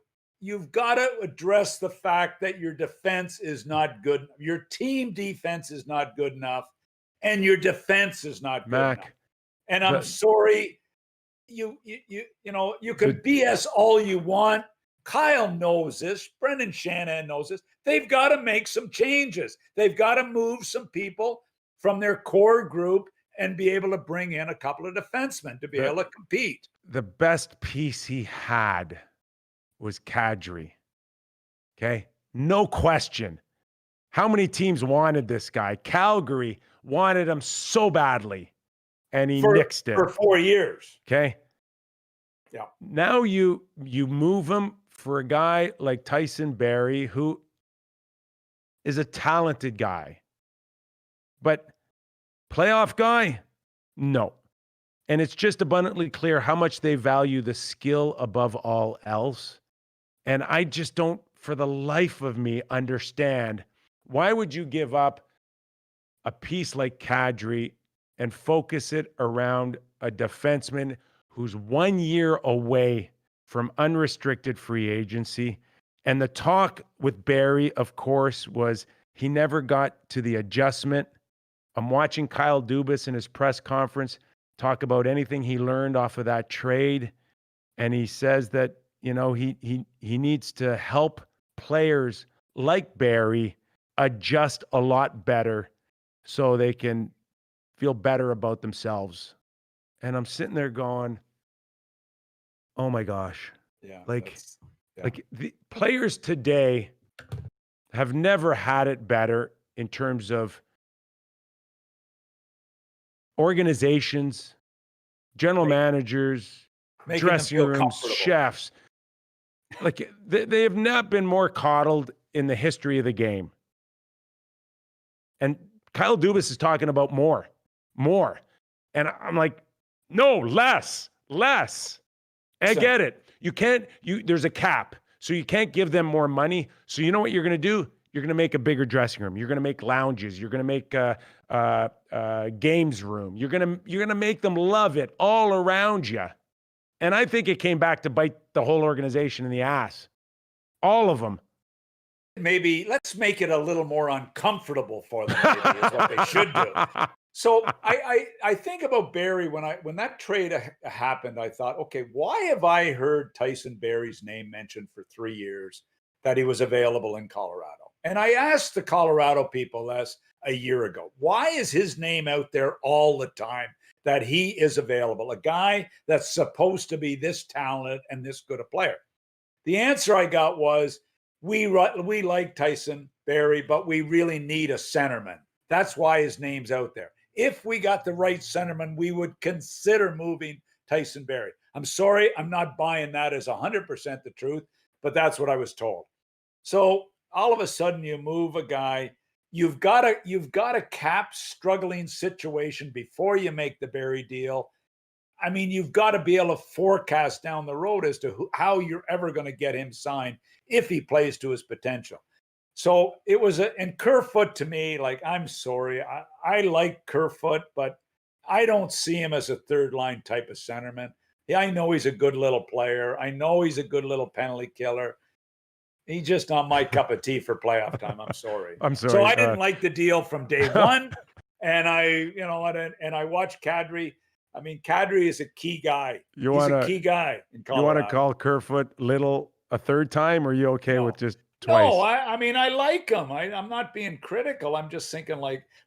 address the fact that your defense is not good. Your team defense is not good enough, and your defense is not good enough. And I'm sorry, you can BS all you want, Kyle knows this. Brendan Shanahan knows this. They've got to make some changes. They've got to move some people from their core group and be able to bring in a couple of defensemen to be able to compete. The best piece he had was Kadri. Okay? No question. How many teams wanted this guy? Calgary wanted him so badly, and he nixed it. For 4 years. Okay? Yeah. Now you move him for a guy like Tyson Barrie, who is a talented guy. But playoff guy? No. And it's just abundantly clear how much they value the skill above all else. And I just don't, for the life of me, understand why would you give up a piece like Kadri and focus it around a defenseman who's 1 year away from unrestricted free agency. And the talk with Barrie, of course, was he never got to the adjustment. I'm watching Kyle Dubas in his press conference talk about anything he learned off of that trade. And he says that, you know, he needs to help players like Barrie adjust a lot better so they can feel better about themselves. And I'm sitting there going, oh my gosh. Yeah. Like the players today have never had it better in terms of organizations, general managers, dressing rooms, chefs. Like they have not been more coddled in the history of the game. And Kyle Dubas is talking about more. And I'm like, no, less. I get it. There's a cap. So you can't give them more money. So you know what you're going to do? You're going to make a bigger dressing room. You're going to make lounges. You're going to make games room. You're going to make them love it all around you. And I think it came back to bite the whole organization in the ass. All of them. Maybe let's make it a little more uncomfortable for them, maybe, is what they should do. So I think about Barrie when that trade happened, I thought, okay, why have I heard Tyson Barrie's name mentioned for 3 years that he was available in Colorado? And I asked the Colorado people a year ago, why is his name out there all the time that he is available? A guy that's supposed to be this talented and this good a player. The answer I got was, we like Tyson Barrie, but we really need a centerman. That's why his name's out there. If we got the right centerman, we would consider moving Tyson Barrie. I'm sorry, I'm not buying that as 100% the truth, but that's what I was told. So all of a sudden you move a guy, you've got a cap struggling situation before you make the Barrie deal. I mean, you've got to be able to forecast down the road as to how you're ever going to get him signed if he plays to his potential. So it was and Kerfoot, to me, like, I'm sorry, I like Kerfoot, but I don't see him as a third line type of centerman. Yeah, I know he's a good little player. I know he's a good little penalty killer. He's just not my cup of tea for playoff time. I'm sorry. I'm sorry. So I didn't like the deal from day one. And I watched Kadri. I mean, Kadri is a key guy. He's a key guy in Colorado. You want to call Kerfoot little a third time, or are you okay with just twice? No, I mean, I like him. I'm not being critical. I'm just thinking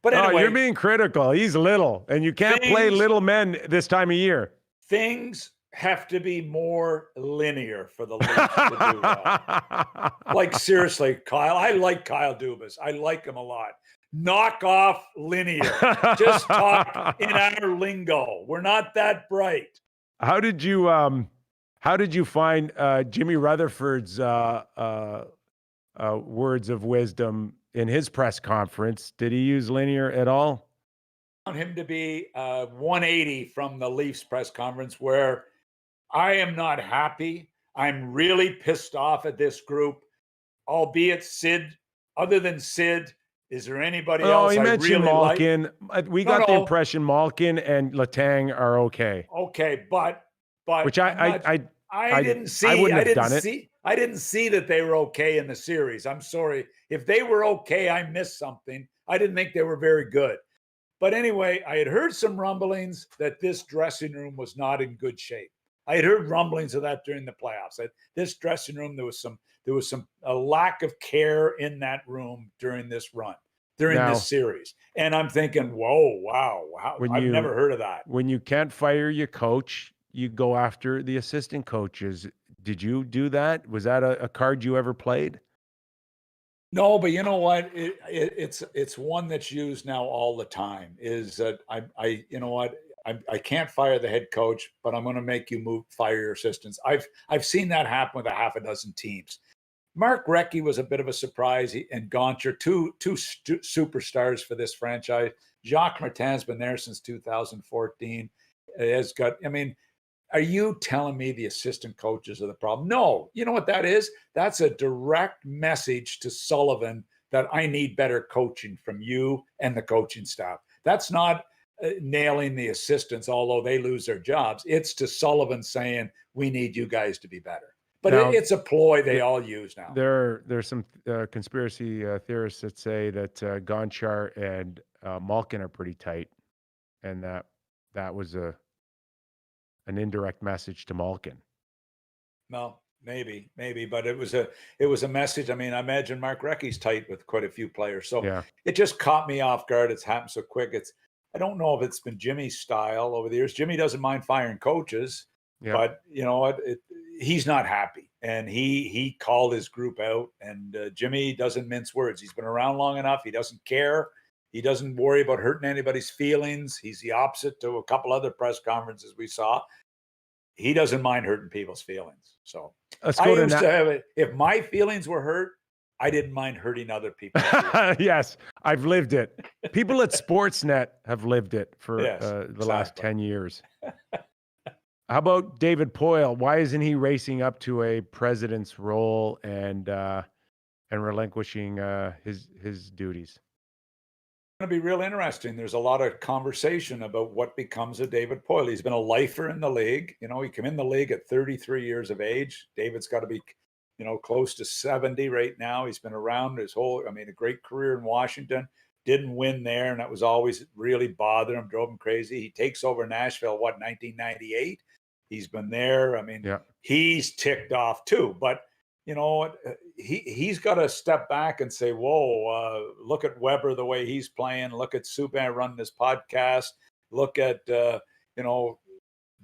but anyway. No, you're being critical. He's little, and you can't play little men this time of year. Things have to be more linear for the Leafs to do that. Like, seriously, Kyle, I like Kyle Dubas. I like him a lot. Knock off linear. Just talk in our lingo. We're not that bright. How did you find Jimmy Rutherford's words of wisdom in his press conference? Did he use linear at all? I found him to be 180 from the Leafs press conference, where I am not happy. I'm really pissed off at this group, albeit Sid. Other than Sid, is there anybody else? He mentioned really Malkin. We got the impression Malkin and Letang are okay. Okay, but which I didn't see. I wouldn't have done it. I didn't see that they were okay in the series. I'm sorry. If they were okay, I missed something. I didn't think they were very good. But anyway, I had heard some rumblings that this dressing room was not in good shape. I had heard rumblings of that during the playoffs. This dressing room, there was a lack of care in that room during this run, during Now, this series. And I'm thinking, whoa, wow, I've never heard of that. When you can't fire your coach, you go after the assistant coaches. Did you do that? Was that a card you ever played? No, but you know what? It's one that's used now all the time. Is that I you know what? I can't fire the head coach, but I'm going to make you fire your assistants. I've seen that happen with a half a dozen teams. Mark Recchi was a bit of a surprise, and Gonchar, two superstars for this franchise. Jacques Martin's been there since 2014. Has got, I mean, are you telling me the assistant coaches are the problem? No. You know what that is? That's a direct message to Sullivan that I need better coaching from you and the coaching staff. That's not nailing the assistants, although they lose their jobs. It's to Sullivan saying, we need you guys to be better. But now, it's a ploy they all use now. There's some conspiracy theorists that say that Gonchar and Malkin are pretty tight, and that was an indirect message to Malkin. Well, maybe, but it was a message. I mean, I imagine Mark Recchi's tight with quite a few players, so it just caught me off guard. It's happened so quick. I don't know if it's been Jimmy's style over the years. Jimmy doesn't mind firing coaches, but you know what? He's not happy, and he called his group out. And Jimmy doesn't mince words. He's been around long enough. He doesn't care. He doesn't worry about hurting anybody's feelings. He's the opposite to a couple other press conferences we saw. He doesn't mind hurting people's feelings. So I used to have it. If my feelings were hurt, I didn't mind hurting other people. Yes, I've lived it. People at Sportsnet have lived it for the last 10 years. How about David Poile? Why isn't he racing up to a president's role and relinquishing his duties? Going to be real interesting. There's a lot of conversation about what becomes of David Poile. He's been a lifer in the league. You know, he came in the league at 33 years of age. David's got to be, close to 70 right now. He's been around his a great career in Washington. Didn't win there, and that was always really bothered him, drove him crazy. He takes over Nashville, 1998? He's been there. He's ticked off too. But you know what? He's got to step back and say, whoa, look at Weber, the way he's playing. Look at Subban running this podcast. Look at,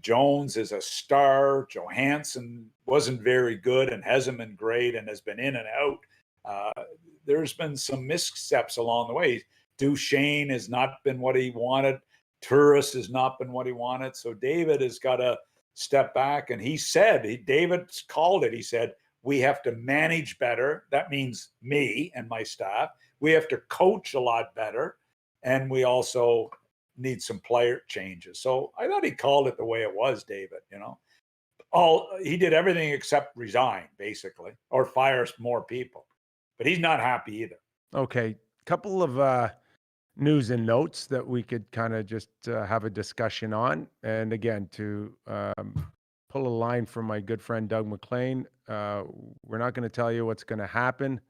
Jones is a star. Johansson wasn't very good and hasn't been great and has been in and out. There's been some missteps along the way. Duchesne has not been what he wanted. Turris has not been what he wanted. So David has got to step back. And David called it. He said, we have to manage better. That means me and my staff. We have to coach a lot better. And we also need some player changes. So I thought he called it the way it was, David, he did everything except resign, basically, or fire more people. But he's not happy either. Okay. Couple of news and notes that we could kind of just have a discussion on. And again, to pull a line from my good friend Doug Maclean, we're not going to tell you what's going to happen.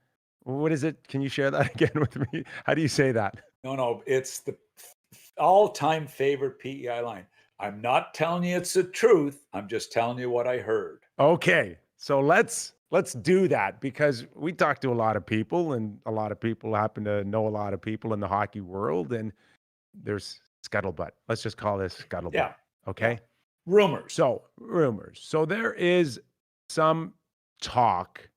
What is it? Can you share that again with me? How do you say that? No, it's the all-time favorite PEI line. I'm not telling you it's the truth. I'm just telling you what I heard. Okay, so let's do that, because we talk to a lot of people, and a lot of people happen to know a lot of people in the hockey world, and there's scuttlebutt. Let's just call this scuttlebutt. Yeah. Okay. Yeah. Rumors. So there is some talk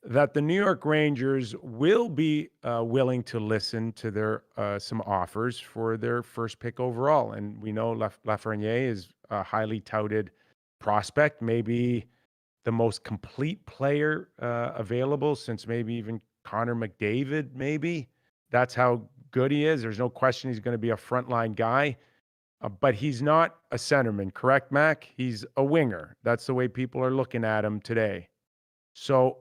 that the New York Rangers will be willing to listen to their some offers for their first pick overall. And we know Lafreniere is a highly touted prospect, maybe the most complete player available since maybe even Connor McDavid, maybe. That's how good he is. There's no question he's going to be a frontline guy. But he's not a centerman, correct, Mac? He's a winger. That's the way people are looking at him today. So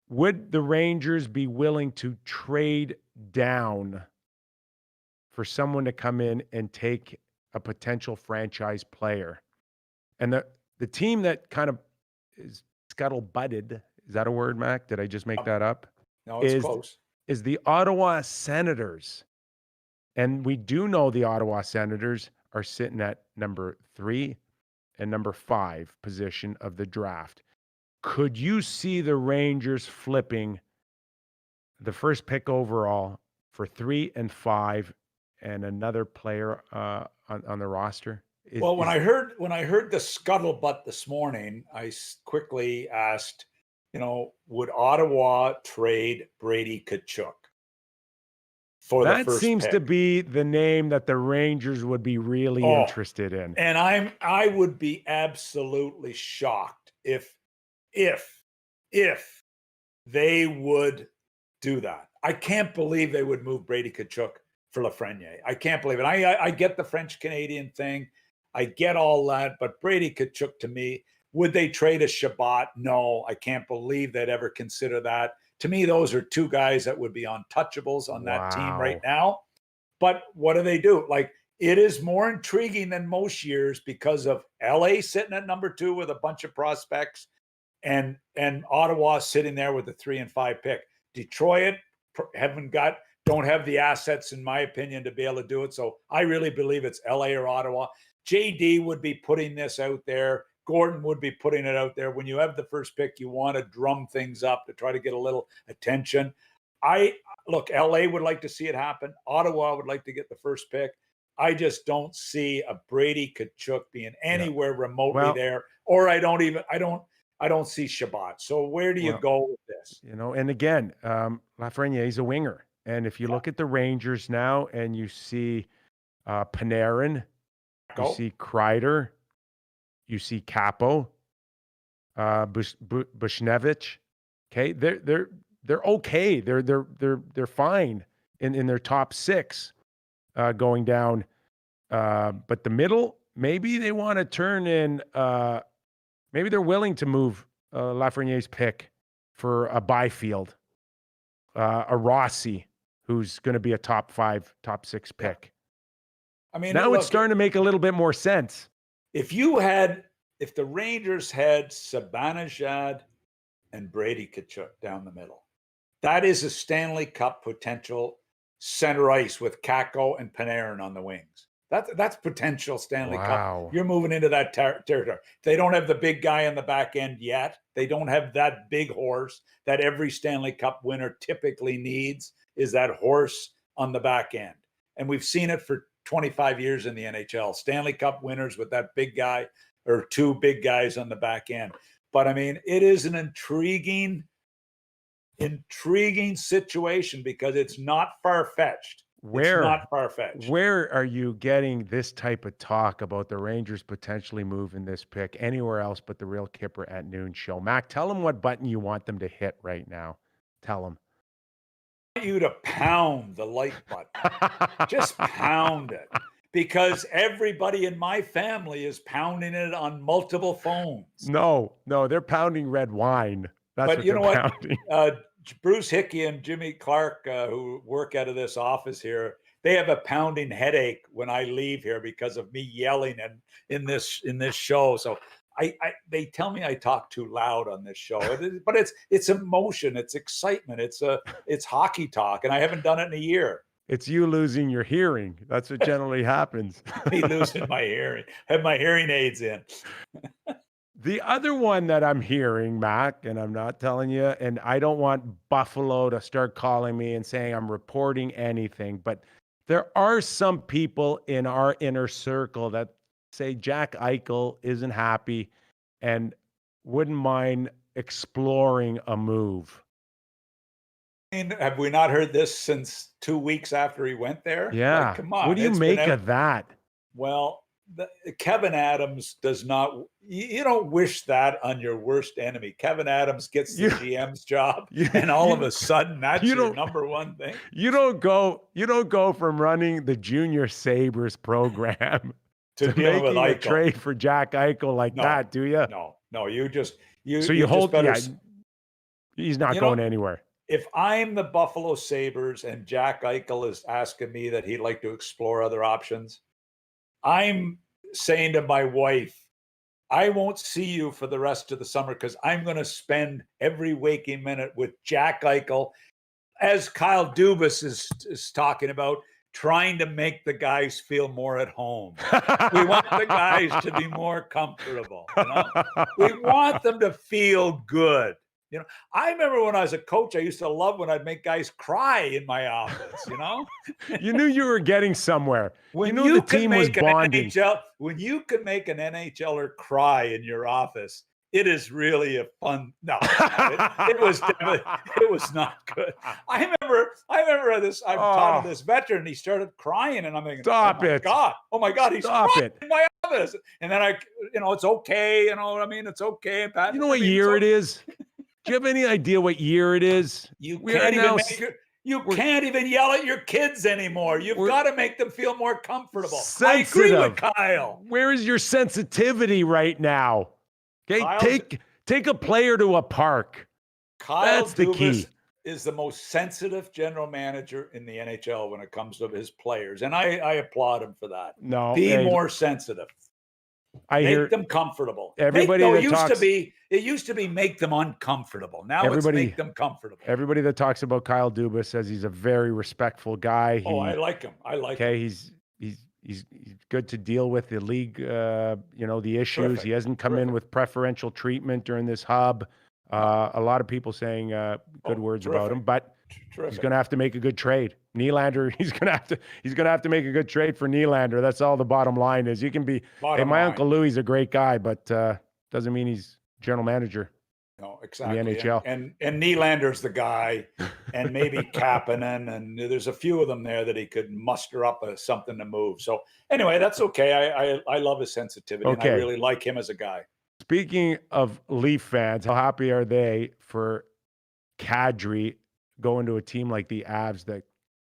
would the Rangers be willing to trade down for someone to come in and take a potential franchise player? And the team that kind of is scuttle-butted, is that a word, Mac? Did I just make that up? No, it's close. Is the Ottawa Senators. And we do know the Ottawa Senators are sitting at number 3 and number 5 position of the draft. Could you see the Rangers flipping the first pick overall for 3 and 5 and another player on the roster? When I heard the scuttlebutt this morning, I quickly asked, would Ottawa trade Brady Tkachuk for the first seems pick? To be the name that the Rangers would be really interested in. And I would be absolutely shocked if they would do that. I can't believe they would move Brady Tkachuk for Lafreniere. I can't believe it. I get the French Canadian thing. I get all that, but Brady Tkachuk, to me, would they trade a Shabbat? No, I can't believe they'd ever consider that. To me, those are two guys that would be untouchables on that team right now. But what do they do? Like, it is more intriguing than most years because of LA sitting at number 2 with a bunch of prospects and Ottawa sitting there with the 3 and 5 pick. Detroit don't have the assets, in my opinion, to be able to do it. So I really believe it's LA or Ottawa. JD would be putting this out there. Gordon would be putting it out there. When you have the first pick, you want to drum things up to try to get a little attention. Look, LA would like to see it happen. Ottawa would like to get the first pick. I just don't see a Brady Tkachuk being anywhere remotely there. Or I don't see Shabbat. So where do you go with this? And again, Lafreniere is a winger. And if you look at the Rangers now and you see Panarin, you see Kreider, you see Capo, Bushnevich. Okay, they're okay. They're fine in their top 6 going down. But the middle, maybe they want to turn in. Maybe they're willing to move Lafreniere's pick for a Byfield, a Rossi, who's going to be a top 5, top 6 pick. I mean, now it's starting to make a little bit more sense. If the Rangers had Zibanejad and Brady Tkachuk down the middle, that is a Stanley Cup potential center ice with Kakko and Panarin on the wings. That's potential Stanley Cup. You're moving into that territory. They don't have the big guy on the back end yet. They don't have that big horse that every Stanley Cup winner typically needs, is that horse on the back end. And we've seen it for 25 years in the NHL. Stanley Cup winners with that big guy or 2 big guys on the back end. But I mean, it is an intriguing situation because it's not far-fetched. It's not far-fetched. Where are you getting this type of talk about the Rangers potentially moving this pick anywhere else but the Real Kyper at Noon show? Mac, tell them what button you want them to hit right now. Tell them. I want you to pound the like button. Just pound it. Because everybody in my family is pounding it on multiple phones. No, they're pounding red wine. That's but what you know they're what? pounding. Bruce Hickey and Jimmy Clark, who work out of this office here, they have a pounding headache when I leave here because of me yelling in this show. So they tell me I talk too loud on this show. But it's emotion, it's excitement, it's hockey talk, and I haven't done it in a year. It's you losing your hearing. That's what generally happens. Me losing my hearing. Have my hearing aids in. The other one that I'm hearing, Mac, and I'm not telling you, and I don't want Buffalo to start calling me and saying I'm reporting anything, but there are some people in our inner circle that say Jack Eichel isn't happy and wouldn't mind exploring a move. Have we not heard this since 2 weeks after he went there? Yeah. Like, come on. What do you make of that? Well, Kevin Adams does not. You don't wish that on your worst enemy. Kevin Adams gets the GM's job, and all of a sudden, that's your number one thing. You don't go from running the Junior Sabres program to dealing with making a Eichel. trade for Jack Eichel like that, do you? No. You just hold. Better, he's not going anywhere. If I'm the Buffalo Sabres and Jack Eichel is asking me that he'd like to explore other options, I'm saying to my wife, I won't see you for the rest of the summer because I'm going to spend every waking minute with Jack Eichel, as Kyle Dubas is talking about, trying to make the guys feel more at home. We want the guys to be more comfortable. We want them to feel good. I remember when I was a coach, I used to love when I'd make guys cry in my office. You knew you were getting somewhere. When you knew the team was bonding. When you can make an NHLer cry in your office, it is really a fun. No, it was not good. I remember this. I'm talking to this veteran. He started crying, and I'm thinking, "Stop it! Oh my God, he's crying in my office." And then it's okay. You know what I mean? It's okay. Pat, you know what year it is? Do you have any idea what year it is? You can't even yell at your kids anymore. You've got to make them feel more comfortable. Sensitive. I agree with Kyle. Where is your sensitivity right now? Okay, take a player to a park. That's the key. Is the most sensitive general manager in the NHL when it comes to his players, and I applaud him for that. Be more sensitive. Make them comfortable. It used to be make them uncomfortable. Now it's make them comfortable. Everybody that talks about Kyle Dubas says he's a very respectful guy. I like him. Okay, he's good to deal with the league, the issues. Terrific. He hasn't come in with preferential treatment during this hub. A lot of people saying good words about him, but he's going to have to make a good trade. Nylander, he's going to have to make a good trade for Nylander. That's all the bottom line is. You can be, my Uncle Louie's a great guy, but doesn't mean he's general manager. No, exactly. In the NHL. And Nylander's the guy, and maybe Kapanen, and there's a few of them there that he could muster up something to move. So anyway, that's okay. I love his sensitivity, and I really like him as a guy. Speaking of Leaf fans, how happy are they for Kadri going to a team like the Avs that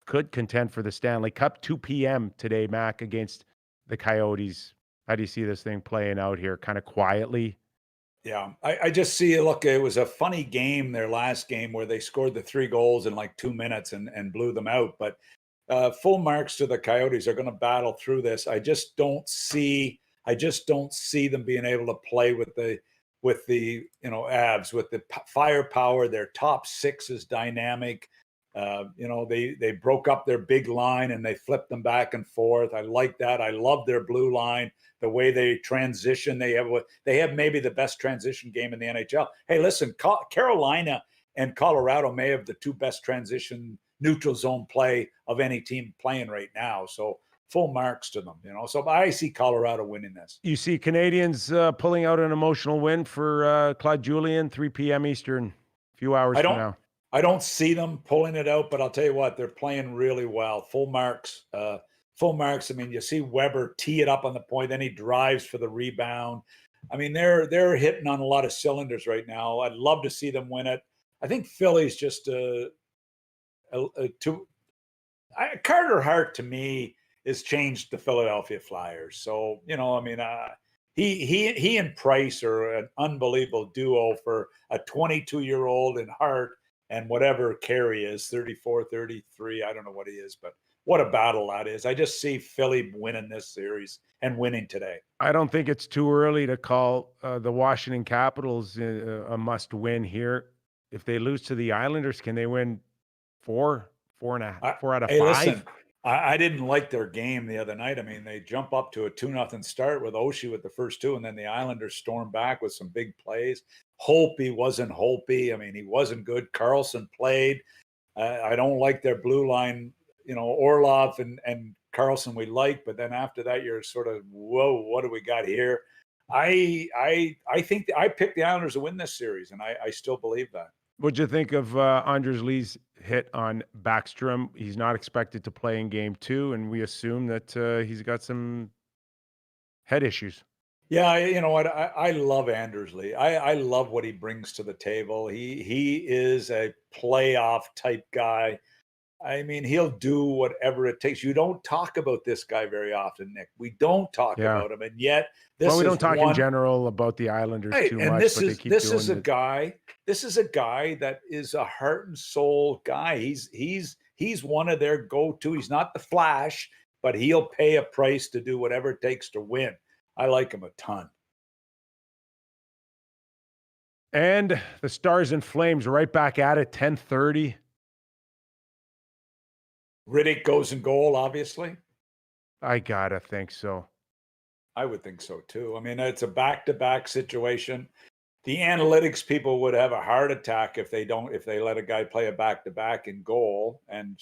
could contend for the Stanley Cup? 2 p.m. today, Mac, against the Coyotes. How do you see this thing playing out here? Kind of quietly? Yeah, I just see, look, it was a funny game, their last game, where they scored the 3 goals in like 2 minutes and blew them out. But full marks to the Coyotes. Are going to battle through this. I just don't see them being able to play with the Avs, with the firepower. Their top 6 is dynamic. They broke up their big line and they flipped them back and forth. I like that. I love their blue line, the way they transition. They have maybe the best transition game in the NHL. Hey, listen, Carolina and Colorado may have the 2 best transition neutral zone play of any team playing right now. So full marks to them, So I see Colorado winning this. You see Canadiens pulling out an emotional win for Claude Julien, 3 p.m. Eastern, a few hours from now. I don't see them pulling it out, but I'll tell you what, they're playing really well. Full marks. I mean, you see Weber tee it up on the point, then he drives for the rebound. I mean, they're hitting on a lot of cylinders right now. I'd love to see them win it. I think Philly's just Carter Hart, to me, has changed the Philadelphia Flyers. So, he and Price are an unbelievable duo for a 22-year-old in Hart and whatever Carey is, 34, 33, I don't know what he is, but what a battle that is. I just see Philly winning this series and winning today. I don't think it's too early to call the Washington Capitals a must-win here. If they lose to the Islanders, can they win 4 out of 5? Listen, I didn't like their game the other night. I mean, they jump up to a 2-0 start with Oshie with the first 2, and then the Islanders storm back with some big plays. Holtby wasn't Holtby. I mean, he wasn't good. Carlson played. I don't like their blue line. Orlov and Carlson we like, but then after that, you're sort of, whoa, what do we got here? I think I picked the Islanders to win this series, and I still believe that. What'd you think of Anders Lee's hit on Backstrom? He's not expected to play in Game 2, and we assume that he's got some head issues. Yeah, you know what? I love Anders Lee. I love what he brings to the table. He is a playoff type guy. I mean, he'll do whatever it takes. You don't talk about this guy very often, Nick. We don't talk about him, and yet we don't talk in general about the Islanders too much. This is a guy that is a heart and soul guy. He's one of their go-to. He's not the Flash, but he'll pay a price to do whatever it takes to win. I like him a ton. And the Stars and Flames right back at it, 10:30. Riddick goes in goal, obviously. I gotta think so. I would think so too. I mean, it's a back-to-back situation. The analytics people would have a heart attack if they let a guy play a back-to-back in goal. And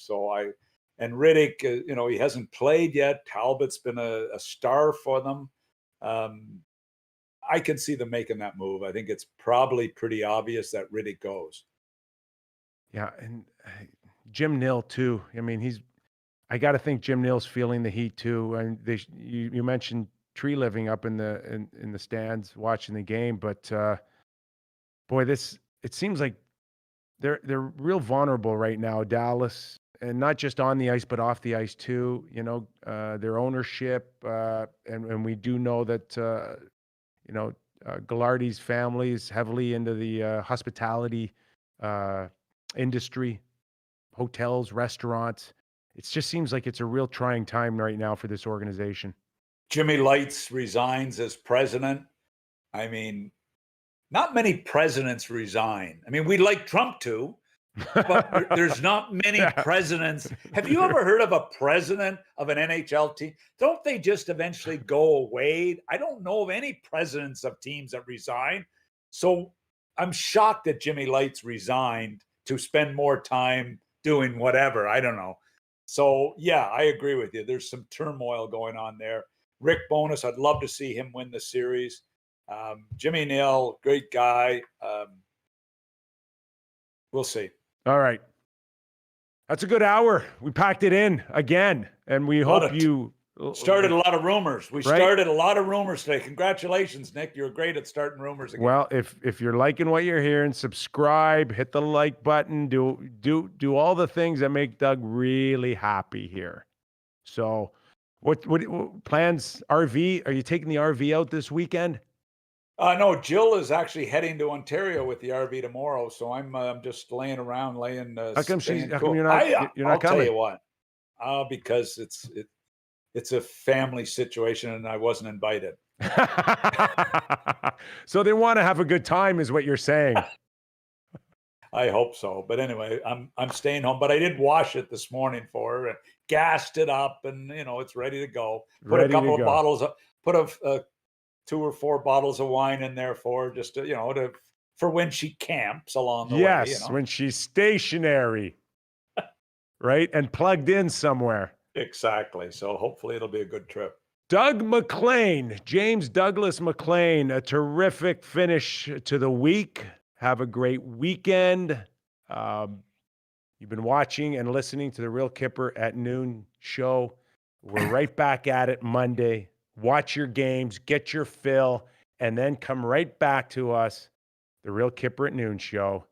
Riddick, he hasn't played yet. Talbot's been a star for them. I can see them making that move. I think it's probably pretty obvious that Riddick goes. Yeah, and Jim Nill too. I mean, I got to think Jim Nill's feeling the heat too. And you mentioned tree living up in the stands watching the game, but boy, it seems like they're real vulnerable right now, Dallas, and not just on the ice but off the ice too. Their ownership, and we do know that Ghilardi's family is heavily into the hospitality industry, hotels, restaurants. It just seems like it's a real trying time right now for this organization. Jimmy Lights resigns as president. I mean, not many presidents resign. I mean, we'd like Trump to, but there's not many presidents. Have you ever heard of a president of an NHL team? Don't they just eventually go away? I don't know of any presidents of teams that resign. So I'm shocked that Jimmy Lights resigned to spend more time doing whatever. I don't know. So, yeah, I agree with you. There's some turmoil going on there. Rick Bowness, I'd love to see him win the series. Jimmy Nill, great guy. We'll see. All right. That's a good hour. We packed it in again, and we hope you started a lot of rumors. We started a lot of rumors today. Congratulations, Nick. You're great at starting rumors again. Well, if you're liking what you're hearing, subscribe, hit the like button, do all the things that make Doug really happy here. So, what plans? RV? Are you taking the RV out this weekend? No, Jill is actually heading to Ontario with the RV tomorrow, so I'm just laying around, How come cool. you're not coming? I'll tell you what. Because it's a family situation, and I wasn't invited. So they want to have a good time, is what you're saying. I hope so. But anyway, I'm staying home. But I did wash it this morning for her and gassed it up, and it's ready to go. Put a couple of bottles, put a 2 or 4 bottles of wine in there for just for when she camps along the way. Yes, when she's stationary, right, and plugged in somewhere. Exactly. So hopefully it'll be a good trip. Doug Maclean, James Douglas Maclean, a terrific finish to the week. Have a great weekend. You've been watching and listening to the Real Kyper at Noon show. We're right back at it Monday. Watch your games, get your fill, and then come right back to us, the Real Kyper at Noon show.